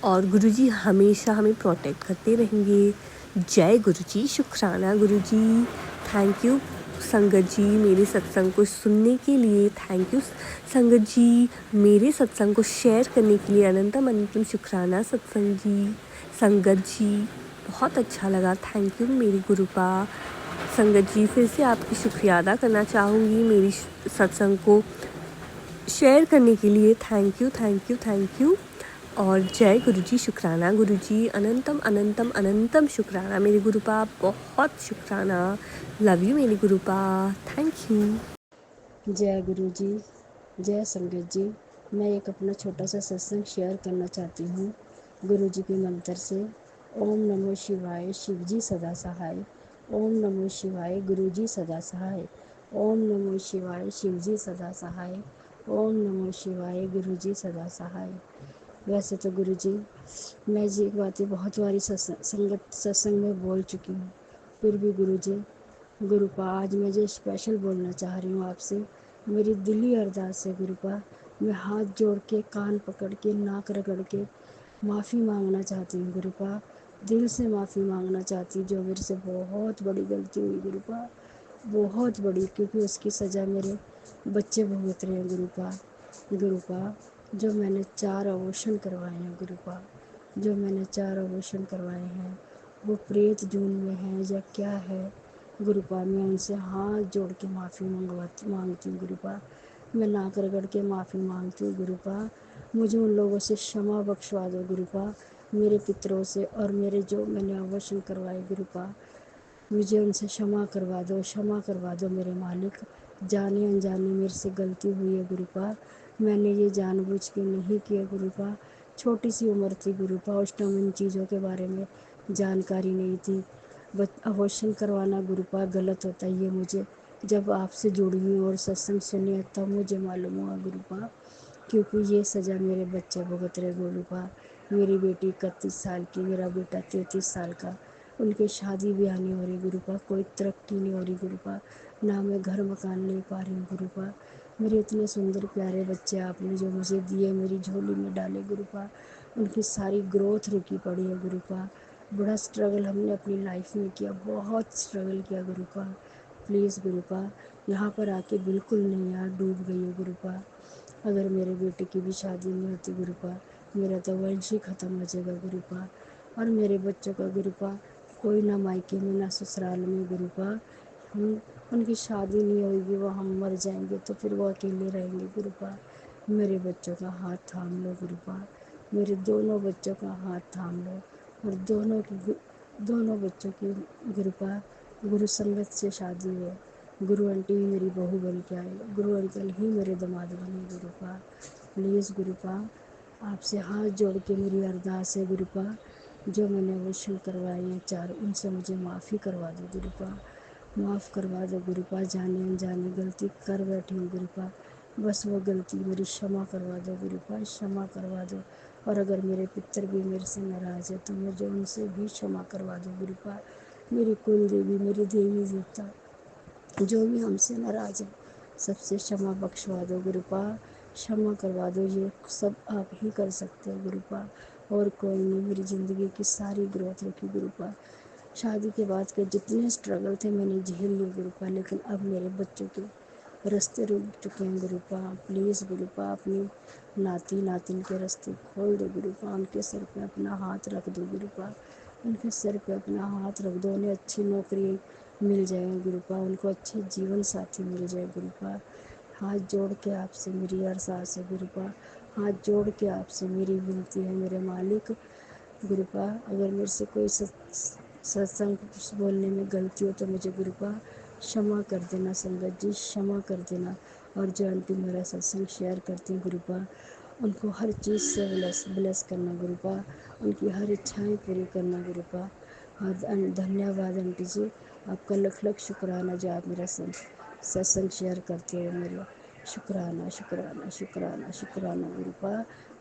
और गुरुजी हमेशा हमें प्रोटेक्ट करते रहेंगे। जय गुरुजी, शुक्राना गुरुजी, थैंक यू संगत जी मेरे सत्संग को सुनने के लिए, थैंक यू संगत जी मेरे सत्संग को शेयर करने के लिए, अनंतम अनंतम शुक्राना सत्संग जी, संगत जी, बहुत अच्छा लगा, थैंक यू मेरी गुरुपा। संगत जी फिर से आपकी शुक्रिया अदा करना चाहूँगी मेरी सत्संग को शेयर करने के लिए, थैंक यू। और जय गुरुजी, शुक्राना गुरुजी, अनंतम अनंतम अनंतम शुक्राना मेरे गुरुपा, बहुत शुक्राना, लव यू मेरे गुरुपा, थैंक यू। जय गुरु जी, जय संगत जी। मैं एक अपना छोटा सा सत्संग शेयर करना चाहती हूँ गुरु जी के मंत्र से। ओम नमो शिवाय, शिव जी सदा सहाय। ओम नमो शिवाय, गुरु जी सदा सहाय। ओम नमो शिवाय, शिव जी सदा सहाय। ओम नमो शिवाय, गुरु जी सदा सहाय। वैसे तो गुरु जी, मैं जी एक बातें बहुत बारी सत्संग में बोल चुकी हूँ, फिर भी गुरु जी, गुरुपा, आज मैं जो स्पेशल बोलना चाह रही हूँ आपसे, मेरी दिली अरदास है गुरुपा। मैं हाथ जोड़ के, कान पकड़ के, नाक रगड़ के माफ़ी मांगना चाहती हूँ गुरुपा, दिल से माफ़ी मांगना चाहती हूँ। जो मेरे से बहुत बड़ी गलती हुई गुरुपा, बहुत बड़ी, क्योंकि उसकी सज़ा मेरे बच्चे भुगत रहे हैं गुरुपा। जो मैंने 4 अबॉर्शन करवाए हैं गुरुपा, जो मैंने 4 अबॉर्शन करवाए हैं, वो प्रेत जून में है या क्या है गुरुपा। मैं उनसे हाथ जोड़ के माफ़ी मांगती हूँ गुरुपा, मैं नाक रगड़ के माफ़ी मांगती हूँ गुरुपा। मुझे उन लोगों से क्षमा बख्शवा दो गुरुपा, मेरे पितरों से और मेरे जो मैंने अबॉर्शन करवाए गुरुपा, मुझे उनसे क्षमा करवा दो मेरे मालिक। जाने अनजाने मेरे से गलती हुई है गुरुपा, मैंने ये जानबूझ के नहीं किया गुरुपा। छोटी सी उम्र थी गुरुपा, उस टाइम इन चीज़ों के बारे में जानकारी नहीं थी। अबॉर्शन करवाना गुरुपा गलत होता है, ये मुझे जब आपसे जुड़ी हुई और सत्संग सुनी तब मुझे मालूम हुआ गुरुपा, क्योंकि ये सज़ा मेरे बच्चे भुगत रहे गुरुपा। मेरी बेटी 31 साल की, मेरा बेटा 33 साल का, उनकी शादी ब्याह नहीं हो रही गुरुपा, कोई तरक्की नहीं हो रही गुरुपा, ना मैं घर मकान ले पा रही हूँ गुरुपा। मेरे इतने सुंदर प्यारे बच्चे आपने जो मुझे दिए, मेरी झोली में डाले गुरुपा, उनकी सारी ग्रोथ रुकी पड़ी है गुरुपा। बड़ा स्ट्रगल हमने अपनी लाइफ में किया, बहुत स्ट्रगल किया गुरुपा। प्लीज़ गुरुपा, यहाँ पर आके बिल्कुल नहीं यार, डूब गई है गुरुपा। अगर मेरे बेटे की भी शादी नहीं होती गुरुपा, मेरा तो वंश ही ख़त्म हो जाएगा गुरुपा। और मेरे बच्चों का गुरुपा कोई ना मायके में ना ससुराल में गुरुपा, हम उनकी शादी नहीं होगी, वो हम मर जाएंगे तो फिर वो अकेले रहेंगे गुरुपा। मेरे बच्चों का हाथ थाम लो गुरुपा, मेरे दोनों बच्चों का हाथ थाम लो, और दोनों बच्चों की गुरुपा गुरु संगत से शादी है। गुरु आंटी ही मेरी बहू बन के आए, गुरु अंकल ही मेरे दामाद बने गुरुपा। प्लीज़ गुरुपा, आपसे हाथ जोड़ के मेरी अरदास है गुरुपा, जो मैंने अबॉर्शन करवाए हैं 4, उनसे मुझे माफ़ी करवा दो गुरुपा, माफ़ करवा दो गुरुपा। जाने अनजाने गलती कर बैठी हूँ गुरुपा, बस वो गलती मेरी क्षमा करवा दो गुरुपा, क्षमा करवा दो। और अगर मेरे पितर भी मेरे से नाराज़ है तो मुझे उनसे भी क्षमा करवा दो गुरुपा। मेरी कुल देवी, मेरी देवी देवता जो भी हमसे नाराज़ है, सबसे क्षमा बख्शवा दो गुरुपा, क्षमा करवा दो। ये सब आप ही कर सकते हो गुरुपा, और कोई नहीं। मेरी ज़िंदगी की सारी ग्रोथ रखी गुरुपा, शादी के बाद के जितने स्ट्रगल थे मैंने झेल लिए गुरुपा, लेकिन अब मेरे बच्चों के रास्ते रुक चुके हैं गुरुपा। प्लीज़ गुरुपा, अपनी नाती नातिन के रास्ते खोल दो गुरुपा, उनके सर पे अपना हाथ रख दो गुरुपा, उनके सर पे अपना हाथ रख दो, उन्हें अच्छी नौकरी मिल जाए गुरुपा, उनको अच्छे जीवन साथी मिल जाए गुरुपा। हाथ जोड़ के आपसे मेरी अरदास है गुरुपा, हाथ जोड़ के आपसे मेरी विनती है मेरे मालिक गुरुपा। अगर मेरे से कोई सत्संग बोलने में गलती हो तो मुझे गुरुपा क्षमा कर देना, संगत जी क्षमा कर देना। और जो आंटी मेरा सत्संग शेयर करती हैं गुरुपा, उनको हर चीज़ से ब्लेस करना गुरुपा, उनकी हर इच्छाएं पूरी करना गुरुपा। और धन्यवाद आंटी जी, आपका लख लख शुक्राना जो आप मेरा सत्संग शेयर करते हो मेरे। शुक्राना शुक्राना शुक्राना शुक्राना गुरुपा,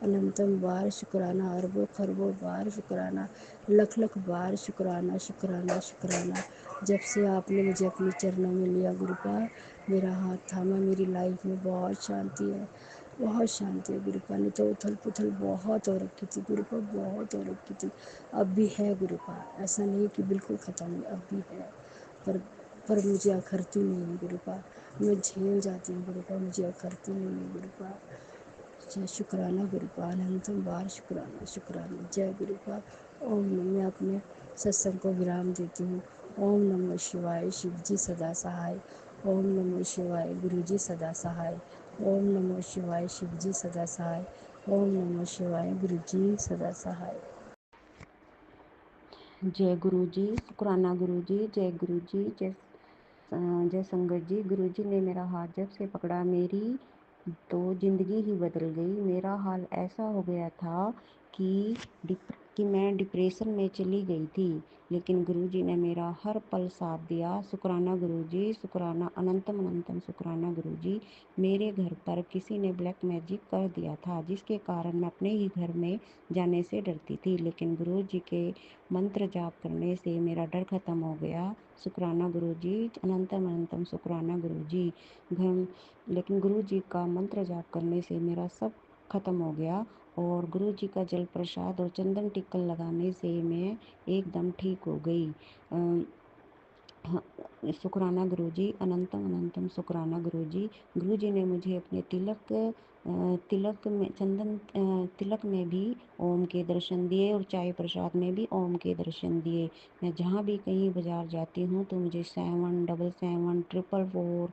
अनंतम बार शुक्राना, अरबों खरबों बार शुक्राना, लख लख बार शुक्राना शुक्राना शुक्राना। जब से आपने मुझे अपने चरणों में लिया गुरुपा, मेरा हाथ थामा, मेरी लाइफ में बहुत शांति है, बहुत शांति है गुरुपा। नहीं तो उथल पुथल बहुत हो रखी थी गुरुपा, बहुत हो रखी थी। अब भी है गुरुपा, ऐसा नहीं कि बिल्कुल ख़त्म है, अब भी है, पर पर मुझे अखरती नहीं है गुरुपा, मैं झेल जाती हूँ गुरुपा, मुझे अखरती नहीं है गुरुपा। जय शुक्राना गुरुपा, अनंतम बार शुक्राना शुक्राना। जय गुरुपा। ओम मैं अपने सत्संग को विराम देती हूँ। ओम नमः शिवाय, शिव जी सदा सहाय। ओम नमः शिवाय, गुरु जी सदा सहाय। ओम नमः शिवाय, शिव जी सदा सहाय। ओम नमः शिवाय, गुरु जी सदा सहाय। जय गुरु जी, शुक्राना गुरु जी, जय गुरु जी, जय संगत जी। गुरु जी ने मेरा हाथ जब से पकड़ा, मेरी तो ज़िंदगी ही बदल गई। मेरा हाल ऐसा हो गया था कि मैं डिप्रेशन में चली गई थी, लेकिन गुरु जी ने मेरा हर पल साथ दिया। शुक्राना गुरु जी, शुक्राना, अनंतम अनंतम शुक्राना गुरु जी। मेरे घर पर किसी ने ब्लैक मैजिक कर दिया था, जिसके कारण मैं अपने ही घर में जाने से डरती थी, लेकिन गुरु जी के मंत्र जाप करने से मेरा डर खत्म हो गया। शुक्राना गुरु जी, अनंतम अनंतम शुक्राना गुरु जी। घर लेकिन गुरु जी का मंत्र जाप करने से मेरा सब खत्म हो गया, और गुरु जी का जल प्रसाद और चंदन टिक्कर लगाने से मैं एकदम ठीक हो गई। हाँ, शुक्राना गुरु जी, अनंतम अनंतम शुक्राना गुरु जी। गुरु जी ने मुझे अपने तिलक में तिलक में भी ओम के दर्शन दिए, और चाय प्रसाद में भी ओम के दर्शन दिए। मैं जहाँ भी कहीं बाजार जाती हूँ तो मुझे 7 7 7 4 4 4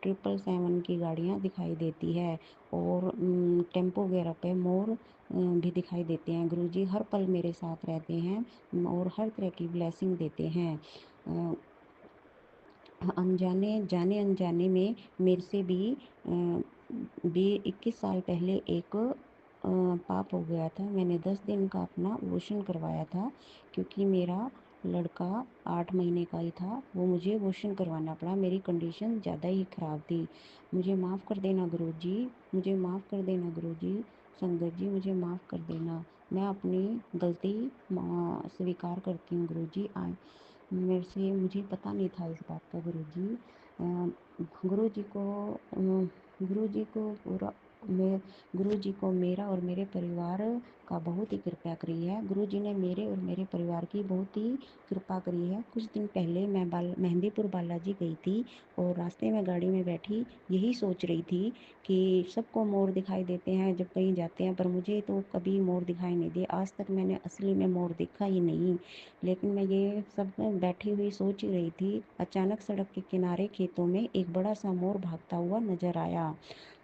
777 की गाड़ियाँ दिखाई देती है और टेम्पो वगैरह पे मोर भी दिखाई देते हैं। गुरुजी हर पल मेरे साथ रहते हैं और हर तरह की ब्लेसिंग देते हैं। जाने अनजाने में मेरे से भी 21 साल पहले एक पाप हो गया था। मैंने 10 दिन का अपना अबॉर्शन करवाया था क्योंकि मेरा लड़का 8 महीने का ही था। वो मुझे अबॉर्शन करवाना पड़ा, मेरी कंडीशन ज़्यादा ही ख़राब थी। मुझे माफ़ कर देना गुरुजी, मुझे माफ़ कर देना गुरुजी, संगत जी मुझे माफ़ कर देना। मैं अपनी गलती स्वीकार करती हूँ गुरुजी। मुझे पता नहीं था इस बात का गुरुजी। गुरुजी को गुरुजी को पूरा मैं गुरुजी को मेरा और मेरे परिवार का बहुत ही कृपा करी है। गुरुजी ने मेरे और मेरे परिवार की बहुत ही कृपा करी है। कुछ दिन पहले मैं मेहंदीपुर बालाजी गई थी और रास्ते में गाड़ी में बैठी यही सोच रही थी कि सबको मोर दिखाई देते हैं जब कहीं जाते हैं, पर मुझे तो कभी मोर दिखाई नहीं दिए। आज तक मैंने असली में मोर देखा ही नहीं। लेकिन मैं ये सब बैठी हुई सोच ही रही थी, अचानक सड़क के किनारे खेतों में एक बड़ा सा मोर भागता हुआ नजर आया।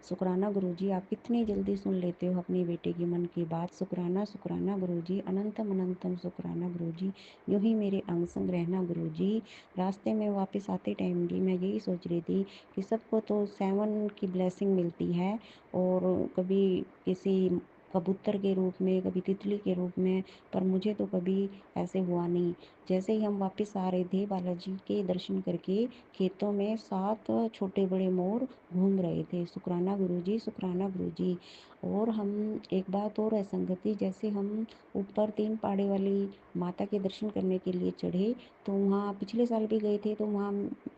शुक्राना गुरुजी, आप कितनी जल्दी सुन लेते हो अपनी बेटे की मन की बात। शुक्राना शुक्राना गुरुजी, अनंतम अनंतम शुक्राना गुरुजी। यूं ही मेरे अंग संग रहना गुरुजी। रास्ते में वापस आते टाइम भी मैं यही सोच रही थी कि सबको तो 7 की ब्लेसिंग मिलती है और कभी किसी कबूतर के रूप में, कभी तितली के रूप में, पर मुझे तो कभी ऐसे हुआ नहीं। जैसे ही हम वापस आ रहे थे बालाजी के दर्शन करके, खेतों में 7 छोटे बड़े मोर घूम रहे थे। शुक्राना गुरुजी, शुक्राना गुरुजी। और हम एक बात और है संगति, जैसे हम ऊपर 3 पहाड़े वाली माता के दर्शन करने के लिए चढ़े तो वहाँ पिछले साल भी गए थे, तो वहाँ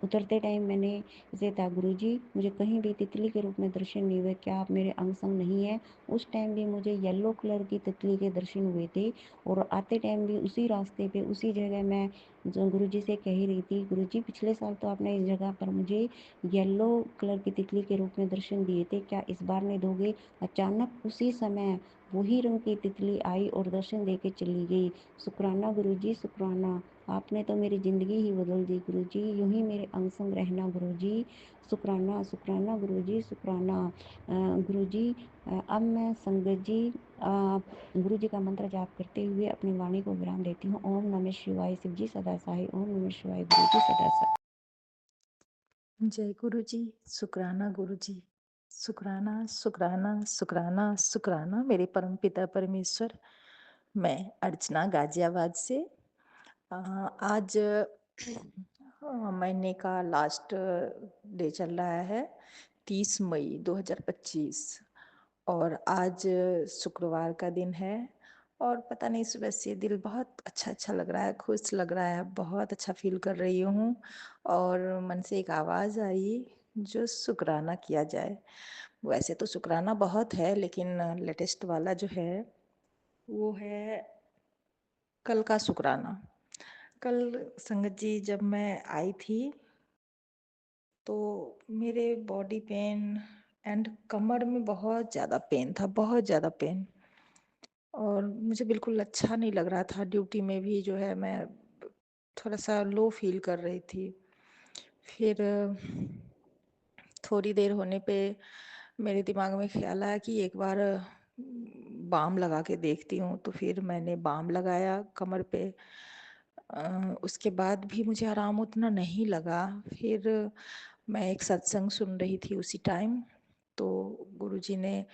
उतरते टाइम मैंने इसे था गुरुजी मुझे कहीं भी तितली के रूप में दर्शन नहीं हुए, क्या आप मेरे अंग संग नहीं है। उस टाइम भी मुझे येलो कलर की तितली के दर्शन हुए थे और आते टाइम भी उसी रास्ते पे उसी जगह मैं जो गुरुजी से कह ही रही थी, गुरुजी पिछले साल तो आपने इस जगह पर मुझे येलो कलर की तितली के रूप में दर्शन दिए थे, क्या इस बार नहीं दोगे। अचानक उसी समय वही रंग की तितली आई और दर्शन दे के चली गई। शुक्राना गुरुजी, शुक्राना, आपने तो मेरी ज़िंदगी ही बदल दी गुरुजी। यूं ही मेरे अंग संग रहना गुरुजी। शुक्राना शुक्राना गुरुजी, शुक्राना। गुरुजी अब मैं संगत जी गुरु जी का मंत्र जाप करते हुए अपनी वाणी को विराम देती हूँ। ओम नमः शिवाय, शिव जी सदा सहाय। ओम नमः शिवाय, गुरु जी सदा सहाय। जय गुरु जी। शुक्राना गुरु जी। शुक्राना शुक्राना शुक्राना शुक्राना मेरे परम पिता परमेश्वर। मैं अर्चना गाजियाबाद से। आज महीने का लास्ट डे चल रहा है 30 मई 2025 और आज शुक्रवार का दिन है और पता नहीं सुबह से दिल बहुत अच्छा अच्छा लग रहा है, खुश लग रहा है, बहुत अच्छा फील कर रही हूँ और मन से एक आवाज़ आई जो शुक्राना किया जाए। वैसे तो शुक्राना बहुत है लेकिन लेटेस्ट वाला जो है वो है कल का शुक्राना। कल संगत जी जब मैं आई थी तो मेरे बॉडी पेन एंड कमर में बहुत ज़्यादा पेन था, बहुत ज़्यादा पेन, और मुझे बिल्कुल अच्छा नहीं लग रहा था। ड्यूटी में भी जो है मैं थोड़ा सा लो फील कर रही थी। फिर थोड़ी देर होने पे मेरे दिमाग में ख्याल आया कि एक बार बाम लगा के देखती हूँ, तो फिर मैंने बाम लगाया कमर पे। उसके बाद भी मुझे आराम उतना नहीं लगा। फिर मैं एक सत्संग सुन रही थी उसी टाइम, तो गुरुजी ने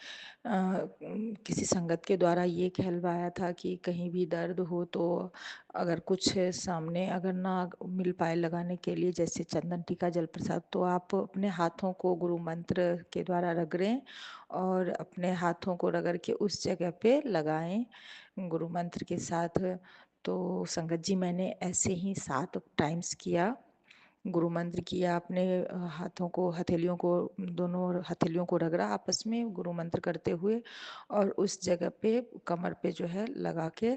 किसी संगत के द्वारा ये कहलवाया था कि कहीं भी दर्द हो तो अगर कुछ सामने अगर ना मिल पाए लगाने के लिए, जैसे चंदन टीका जल प्रसाद, तो आप अपने हाथों को गुरु मंत्र के द्वारा रगड़ें और अपने हाथों को रगड़ के उस जगह पे लगाएं गुरु मंत्र के साथ। तो संगत जी मैंने ऐसे ही 7 टाइम्स किया, गुरु मंत्र किया, अपने हाथों को, हथेलियों को, दोनों हथेलियों को रगड़ा आपस में गुरु मंत्र करते हुए और उस जगह पे कमर पे जो है लगा के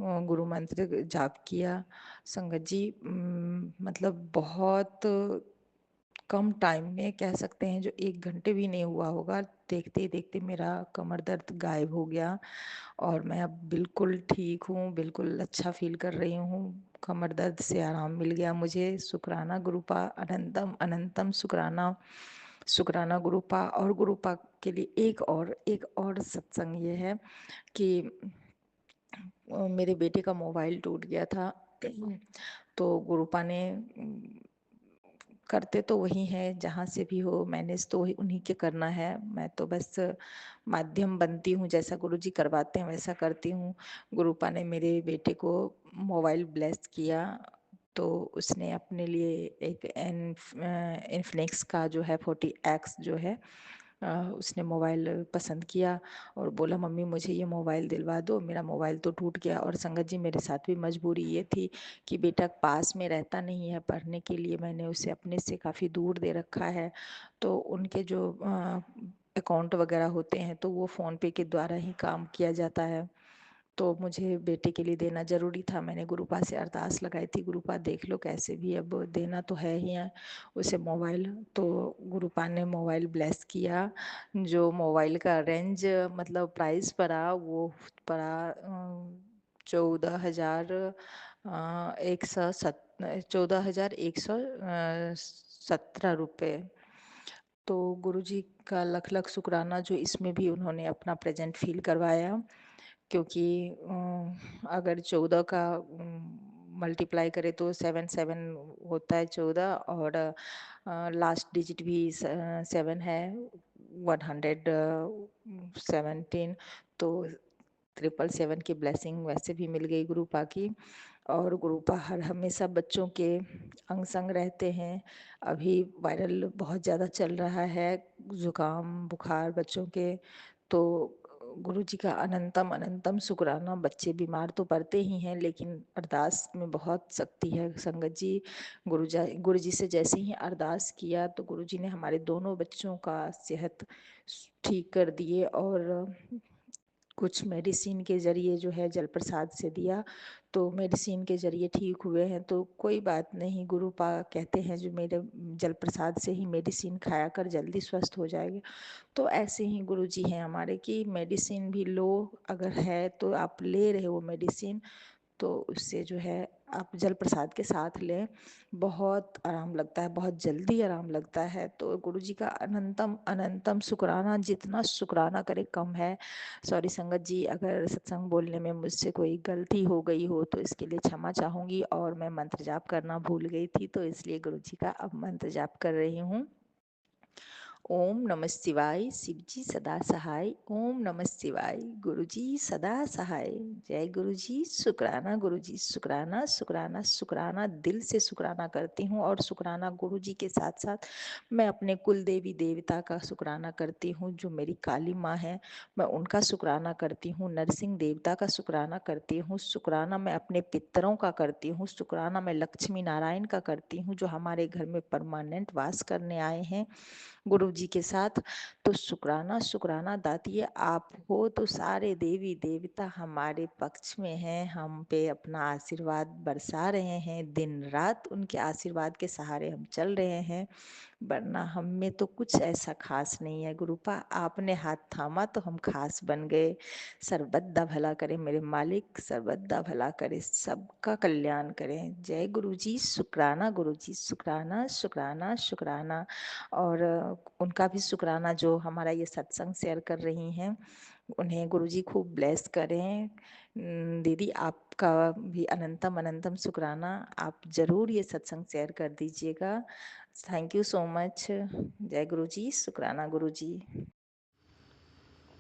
गुरु मंत्र जाप किया। संगत जी मतलब बहुत कम टाइम में, कह सकते हैं जो 1 घंटे भी नहीं हुआ होगा, देखते ही देखते मेरा कमर दर्द गायब हो गया और मैं अब बिल्कुल ठीक हूँ, बिल्कुल अच्छा फील कर रही हूँ। कमर दर्द से आराम मिल गया मुझे। शुक्राना गुरुपा, अनंतम अनंतम शुक्राना। शुक्राना गुरुपा। और गुरुपा के लिए एक और सत्संग ये है कि मेरे बेटे का मोबाइल टूट गया था। तो गुरुपा ने करते तो वही हैं, जहाँ से भी हो मैनेज तो उन्हीं के करना है। मैं तो बस माध्यम बनती हूँ, जैसा गुरुजी करवाते हैं वैसा करती हूँ। गुरुपा ने मेरे बेटे को मोबाइल ब्लेस किया, तो उसने अपने लिए एक इन्फिनिक्स का जो है 40X जो है उसने मोबाइल पसंद किया और बोला मम्मी मुझे ये मोबाइल दिलवा दो, मेरा मोबाइल तो टूट गया। और संगत जी मेरे साथ भी मजबूरी ये थी कि बेटा पास में रहता नहीं है पढ़ने के लिए, मैंने उसे अपने से काफ़ी दूर दे रखा है। तो उनके जो अकाउंट वगैरह होते हैं तो वो फ़ोन पे के द्वारा ही काम किया जाता है। तो मुझे बेटे के लिए देना ज़रूरी था। मैंने गुरुपा से अरदास लगाई थी, गुरुपा देख लो कैसे भी अब देना तो है ही है उसे मोबाइल। तो गुरुपा ने मोबाइल ब्लेस किया। जो मोबाइल का रेंज मतलब प्राइस पड़ा वो पड़ा 14,117 रुपये। तो गुरुजी का लख लख शुक्राना जो इसमें भी उन्होंने अपना प्रेजेंट फील करवाया, क्योंकि अगर 14 का मल्टीप्लाई करें तो 7 होता है 14, और लास्ट डिजिट भी 7 है, 117। तो 777 की ब्लेसिंग वैसे भी मिल गई गुरुपा की। और गुरुपा हर हमेशा बच्चों के अंग संग रहते हैं। अभी वायरल बहुत ज़्यादा चल रहा है, जुकाम बुखार बच्चों के। तो गुरुजी का अनंतम अनंतम शुक्राना। बच्चे बीमार तो पड़ते ही हैं, लेकिन अरदास में बहुत शक्ति है संगत जी। गुरुजी से जैसे ही अरदास किया तो गुरुजी ने हमारे दोनों बच्चों का सेहत ठीक कर दिए, और कुछ मेडिसिन के ज़रिए जो है जल प्रसाद से दिया, तो मेडिसिन के ज़रिए ठीक हुए हैं। तो कोई बात नहीं, गुरुपा कहते हैं जो मेरे जल प्रसाद से ही मेडिसिन खाया कर जल्दी स्वस्थ हो जाएगा। तो ऐसे ही गुरुजी हैं हमारे कि मेडिसिन भी लो, अगर है तो आप ले रहे हो मेडिसिन तो उससे जो है आप जल प्रसाद के साथ लें, बहुत आराम लगता है, बहुत जल्दी आराम लगता है। तो गुरुजी का अनंतम अनंतम शुक्राना, जितना शुक्राना करे कम है। सॉरी संगत जी, अगर सत्संग बोलने में मुझसे कोई गलती हो गई हो तो इसके लिए क्षमा चाहूँगी। और मैं मंत्र जाप करना भूल गई थी, तो इसलिए गुरुजी का अब मंत्र जाप कर रही हूँ। ओम नमः शिवाय, शिवजी सदा सहाय। ओम नमः शिवाय, गुरुजी सदा सहाय। जय गुरुजी। शुक्राना गुरुजी, शुक्राना शुक्राना शुक्राना, दिल से शुक्राना करती हूँ। और शुक्राना गुरुजी के साथ साथ मैं अपने कुल देवी देवता का शुक्राना करती हूँ, जो मेरी काली माँ है, मैं उनका शुक्राना करती हूँ। नरसिंह देवता का शुक्राना करती हूँ। शुक्राना मैं अपने पितरों का करती हूँ। शुक्राना मैं लक्ष्मी नारायण का करती हूँ, जो हमारे घर में परमानेंट वास करने आए हैं गुरु जी के साथ। तो शुक्राना शुक्राना दातिये, आप हो तो सारे देवी देवता हमारे पक्ष में हैं, हम पे अपना आशीर्वाद बरसा रहे हैं। दिन रात उनके आशीर्वाद के सहारे हम चल रहे हैं, वरना हम में तो कुछ ऐसा खास नहीं है। गुरुपा आपने हाथ थामा तो हम खास बन गए। सर्वदा भला करे मेरे मालिक, सर्वदा भला करे, सबका कल्याण करें। जय गुरु जी। शुक्राना गुरु जी, शुक्राना शुक्राना शुक्राना। और उनका भी शुक्राना जो हमारा ये सत्संग शेयर कर रही हैं, उन्हें गुरुजी खूब ब्लेस करें। दीदी आपका भी अनंतम अनंतम शुक्राना, आप ज़रूर ये सत्संग शेयर कर दीजिएगा। Thank you so much. जय गुरुजी। शुक्राना गुरुजी।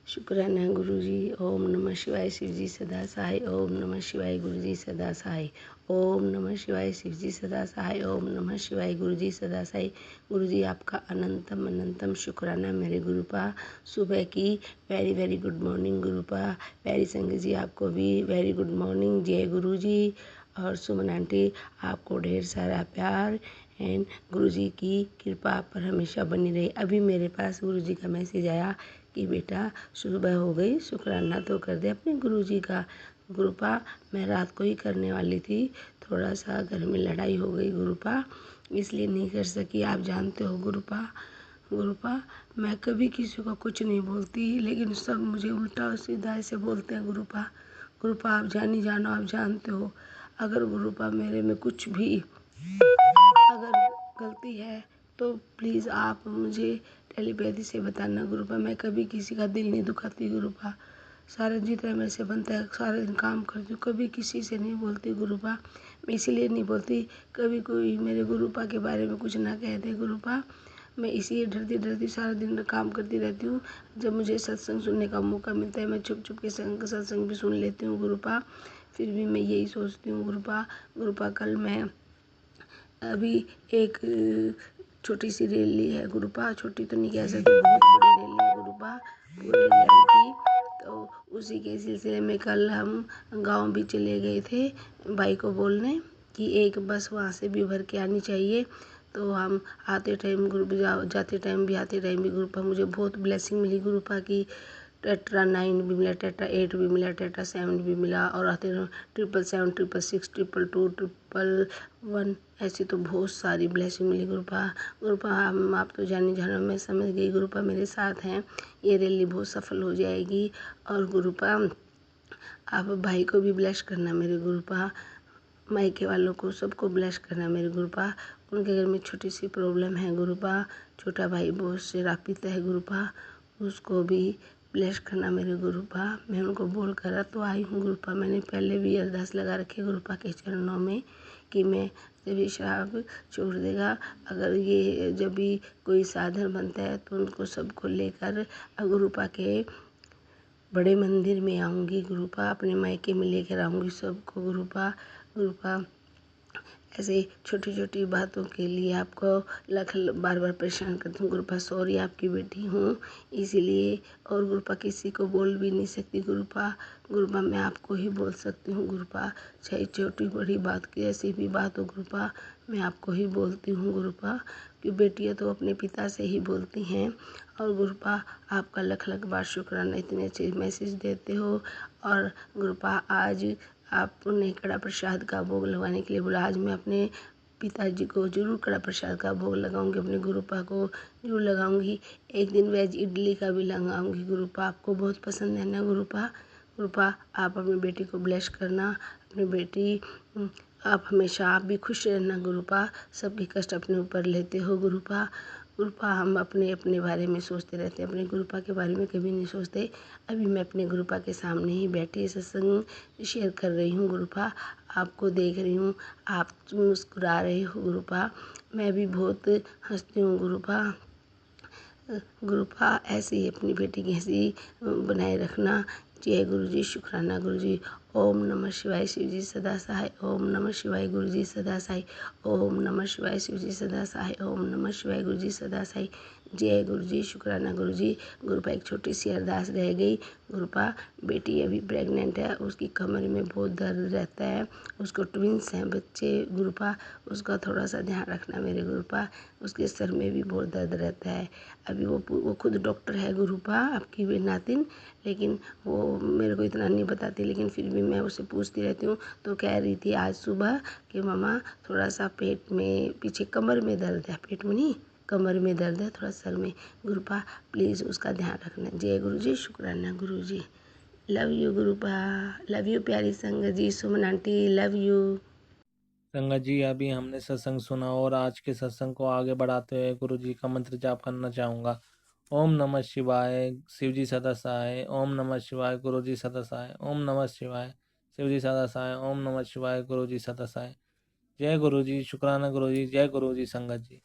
शुक्राना गुरुजी। ओम नमः शिवाय, शिवजी सदा सहाय। ओम नमः शिवाय, गुरुजी सदा सहाय। ओम नमः शिवाय, शिवजी सदा सहाय। ओम नमः शिवाय, गुरुजी सदा सहाय। गुरुजी आपका अनंतम अनंतम शुक्राना मेरे गुरुपा। सुबह की वेरी वेरी गुड मॉर्निंग गुरुपा। प्यारी संगत जी आपको भी वेरी गुड मॉर्निंग। जय गुरुजी। और सुमन आंटी आपको ढेर सारा प्यार एंड गुरुजी की कृपा आप पर हमेशा बनी रही। अभी मेरे पास गुरुजी का मैसेज आया कि बेटा सुबह हो गई, शुक्राना तो कर दे अपने गुरुजी का। गुरुपा मैं रात को ही करने वाली थी, थोड़ा सा घर में लड़ाई हो गई गुरुपा, इसलिए नहीं कर सकी। आप जानते हो गुरुपा, गुरुपा मैं कभी किसी को कुछ नहीं बोलती, लेकिन सब मुझे उल्टा सीधा ऐसे बोलते हैं गुरुपा। गुरुपा आप जानी जानो, आप जानते हो अगर गुरुपा मेरे में कुछ भी अगर गलती है तो प्लीज़ आप मुझे टेलीपैथी से बताना गुरुपा। मैं कभी किसी का दिल नहीं दुखाती गुरुपा। सारा जितना मेरे से बनता है सारा दिन काम करती हूँ, कभी किसी से नहीं बोलती गुरुपा। मैं इसीलिए नहीं बोलती कभी कोई मेरे गुरुपा के बारे में कुछ ना कह दे गुरुपा। मैं इसीलिए डरती डरती सारा दिन काम करती रहती हूँ। जब मुझे सत्संग सुनने का मौका मिलता है मैं छुप छुप के सत्संग भी सुन लेती हूँ गुरुपा। फिर भी मैं यही सोचती हूँ गुरुपा। गुरुपा कल मैं अभी एक छोटी सी रैली है गुरुपा, छोटी तो नहीं कह सकती, बहुत बड़ी रैली है गुरुपा, पूरे इंडिया की। तो उसी के सिलसिले में कल हम गांव भी चले गए थे भाई को बोलने कि एक बस वहाँ से भी भर के आनी चाहिए। तो हम आते टाइम ग्रुप जाते टाइम भी आते टाइम भी ग्रुपा मुझे बहुत ब्लेसिंग मिली गुरुपा की। टेट्रा 9 भी मिला, टेट्रा 8 भी मिला, टेट्रा 7 भी मिला और आते 777, 666, 222, 111 ऐसी तो बहुत सारी ब्लेसिंग मिली गुरुपा। गुरुपा हम आप तो जानी जानो मैं समझ गई गुरुपा मेरे साथ हैं, ये रैली बहुत सफल हो जाएगी। और गुरुपा आप भाई को भी ब्लेस करना मेरे गुरुपा, मायके वालों को सबको ब्लेस करना मेरे गुरुपा। उनके घर में छोटी सी प्रॉब्लम है गुरुपा, छोटा भाई बहुत शराब पीता है गुरुपा, उसको भी ब्लेस करना मेरे गुरुपा। मैं उनको बोल कर तो आई हूँ गुरुपा, मैंने पहले भी अरदास लगा रखी है गुरुपा के चरणों में कि मैं जब ये शराब छोड़ देगा, अगर ये जब भी कोई साधन बनता है तो उनको सबको लेकर गुरुपा के बड़े मंदिर में आऊँगी गुरुपा, अपने मायके में लेकर आऊँगी सबको गुरुपा। गुरुपा ऐसे छोटी छोटी बातों के लिए आपको बार बार परेशान करती हूँ गुरुपा, सॉरी आपकी बेटी हूँ इसीलिए। और गुरुपा किसी को बोल भी नहीं सकती गुरुपा, गुरुपा मैं आपको ही बोल सकती हूँ गुरुपा, चाहे छोटी बड़ी बात की ऐसी भी बात हो गुरुपा मैं आपको ही बोलती हूँ गुरुपा, कि बेटियाँ तो अपने पिता से ही बोलती हैं। और गुरुपा आपका लख लख बार शुक्राना, इतने अच्छे मैसेज देते हो। और गुरुपा आज आपने कड़ा प्रसाद का भोग लगवाने के लिए बोला, आज मैं अपने पिताजी को जरूर कड़ा प्रसाद का भोग लगाऊंगी, अपने गुरुपा को जरूर लगाऊंगी। एक दिन वेज इडली का भी लगाऊंगी गुरुपा, आपको बहुत पसंद है ना गुरुपा। गुरुपा आप अपनी बेटी को ब्लेस करना, अपनी बेटी आप हमेशा आप भी खुश रहना गुरुपा, सबके कष्ट अपने ऊपर लेते हो गुरुपा। गुरुपा हम अपने अपने बारे में सोचते रहते हैं, अपने गुरुपा के बारे में कभी नहीं सोचते। अभी मैं अपने गुरुपा के सामने ही बैठी सत्संग शेयर कर रही हूँ गुरुपा, आपको देख रही हूँ, आप मुस्कुरा रहे हो गुरुपा, मैं भी बहुत हंसती हूँ गुरुपा। गुरुपा ऐसे ही अपनी बेटी की हंसी बनाए रखना। जय गुरु जी, शुक्राना गुरु जी। ओम नमः शिवाय, शिव जी सदा सहाय। ओम नमः शिवाय, गुरु जी सदा सहाय। ओम नमः शिवाय, शिव जी सदा सहाय। ओम नमः शिवाय, गुरु जी सदा सहाय। जय गुरु जी, शुक्राना गुरु जी। गुरुपा एक छोटी सी अरदास रह गई गुरुपा, बेटी अभी प्रेग्नेंट है, उसकी कमर में बहुत दर्द रहता है, उसको ट्विंस हैं बच्चे गुरुपा, उसका थोड़ा सा ध्यान रखना मेरे गुरुपा, उसके सर में भी बहुत दर्द रहता है। अभी वो खुद डॉक्टर है गुरुपा, आपकी भी नातिन, लेकिन वो मेरे को इतना नहीं बताती, लेकिन फिर भी मैं उससे पूछती रहती हूँ। तो कह रही थी आज सुबह कि मम्मा थोड़ा सा पेट में पीछे कमर में दर्द है, पेट में नहीं कमर में दर्द है थोड़ा सर में। गुरुपा प्लीज़ उसका ध्यान रखना। जय गुरु जी, शुक्राना गुरु जी। लव यू गुरुपा, लव यू प्यारी संगत जी, सुमन आंटी लव यू। संगत जी अभी हमने सत्संग सुना और आज के सत्संग को आगे बढ़ाते हुए गुरु जी का मंत्र जाप करना चाहूँगा। ओम नमः शिवाय, शिव जी सदा सहाय। ओम नमः शिवाय, गुरु जी सदा सहाय। ओम नमः शिवाय, शिव जी सदा सहाय। ओम नमः शिवाय, गुरु जी सदा सहाय। जय गुरु जी, शुक्राना गुरु जी, जय गुरु जी संगत जी।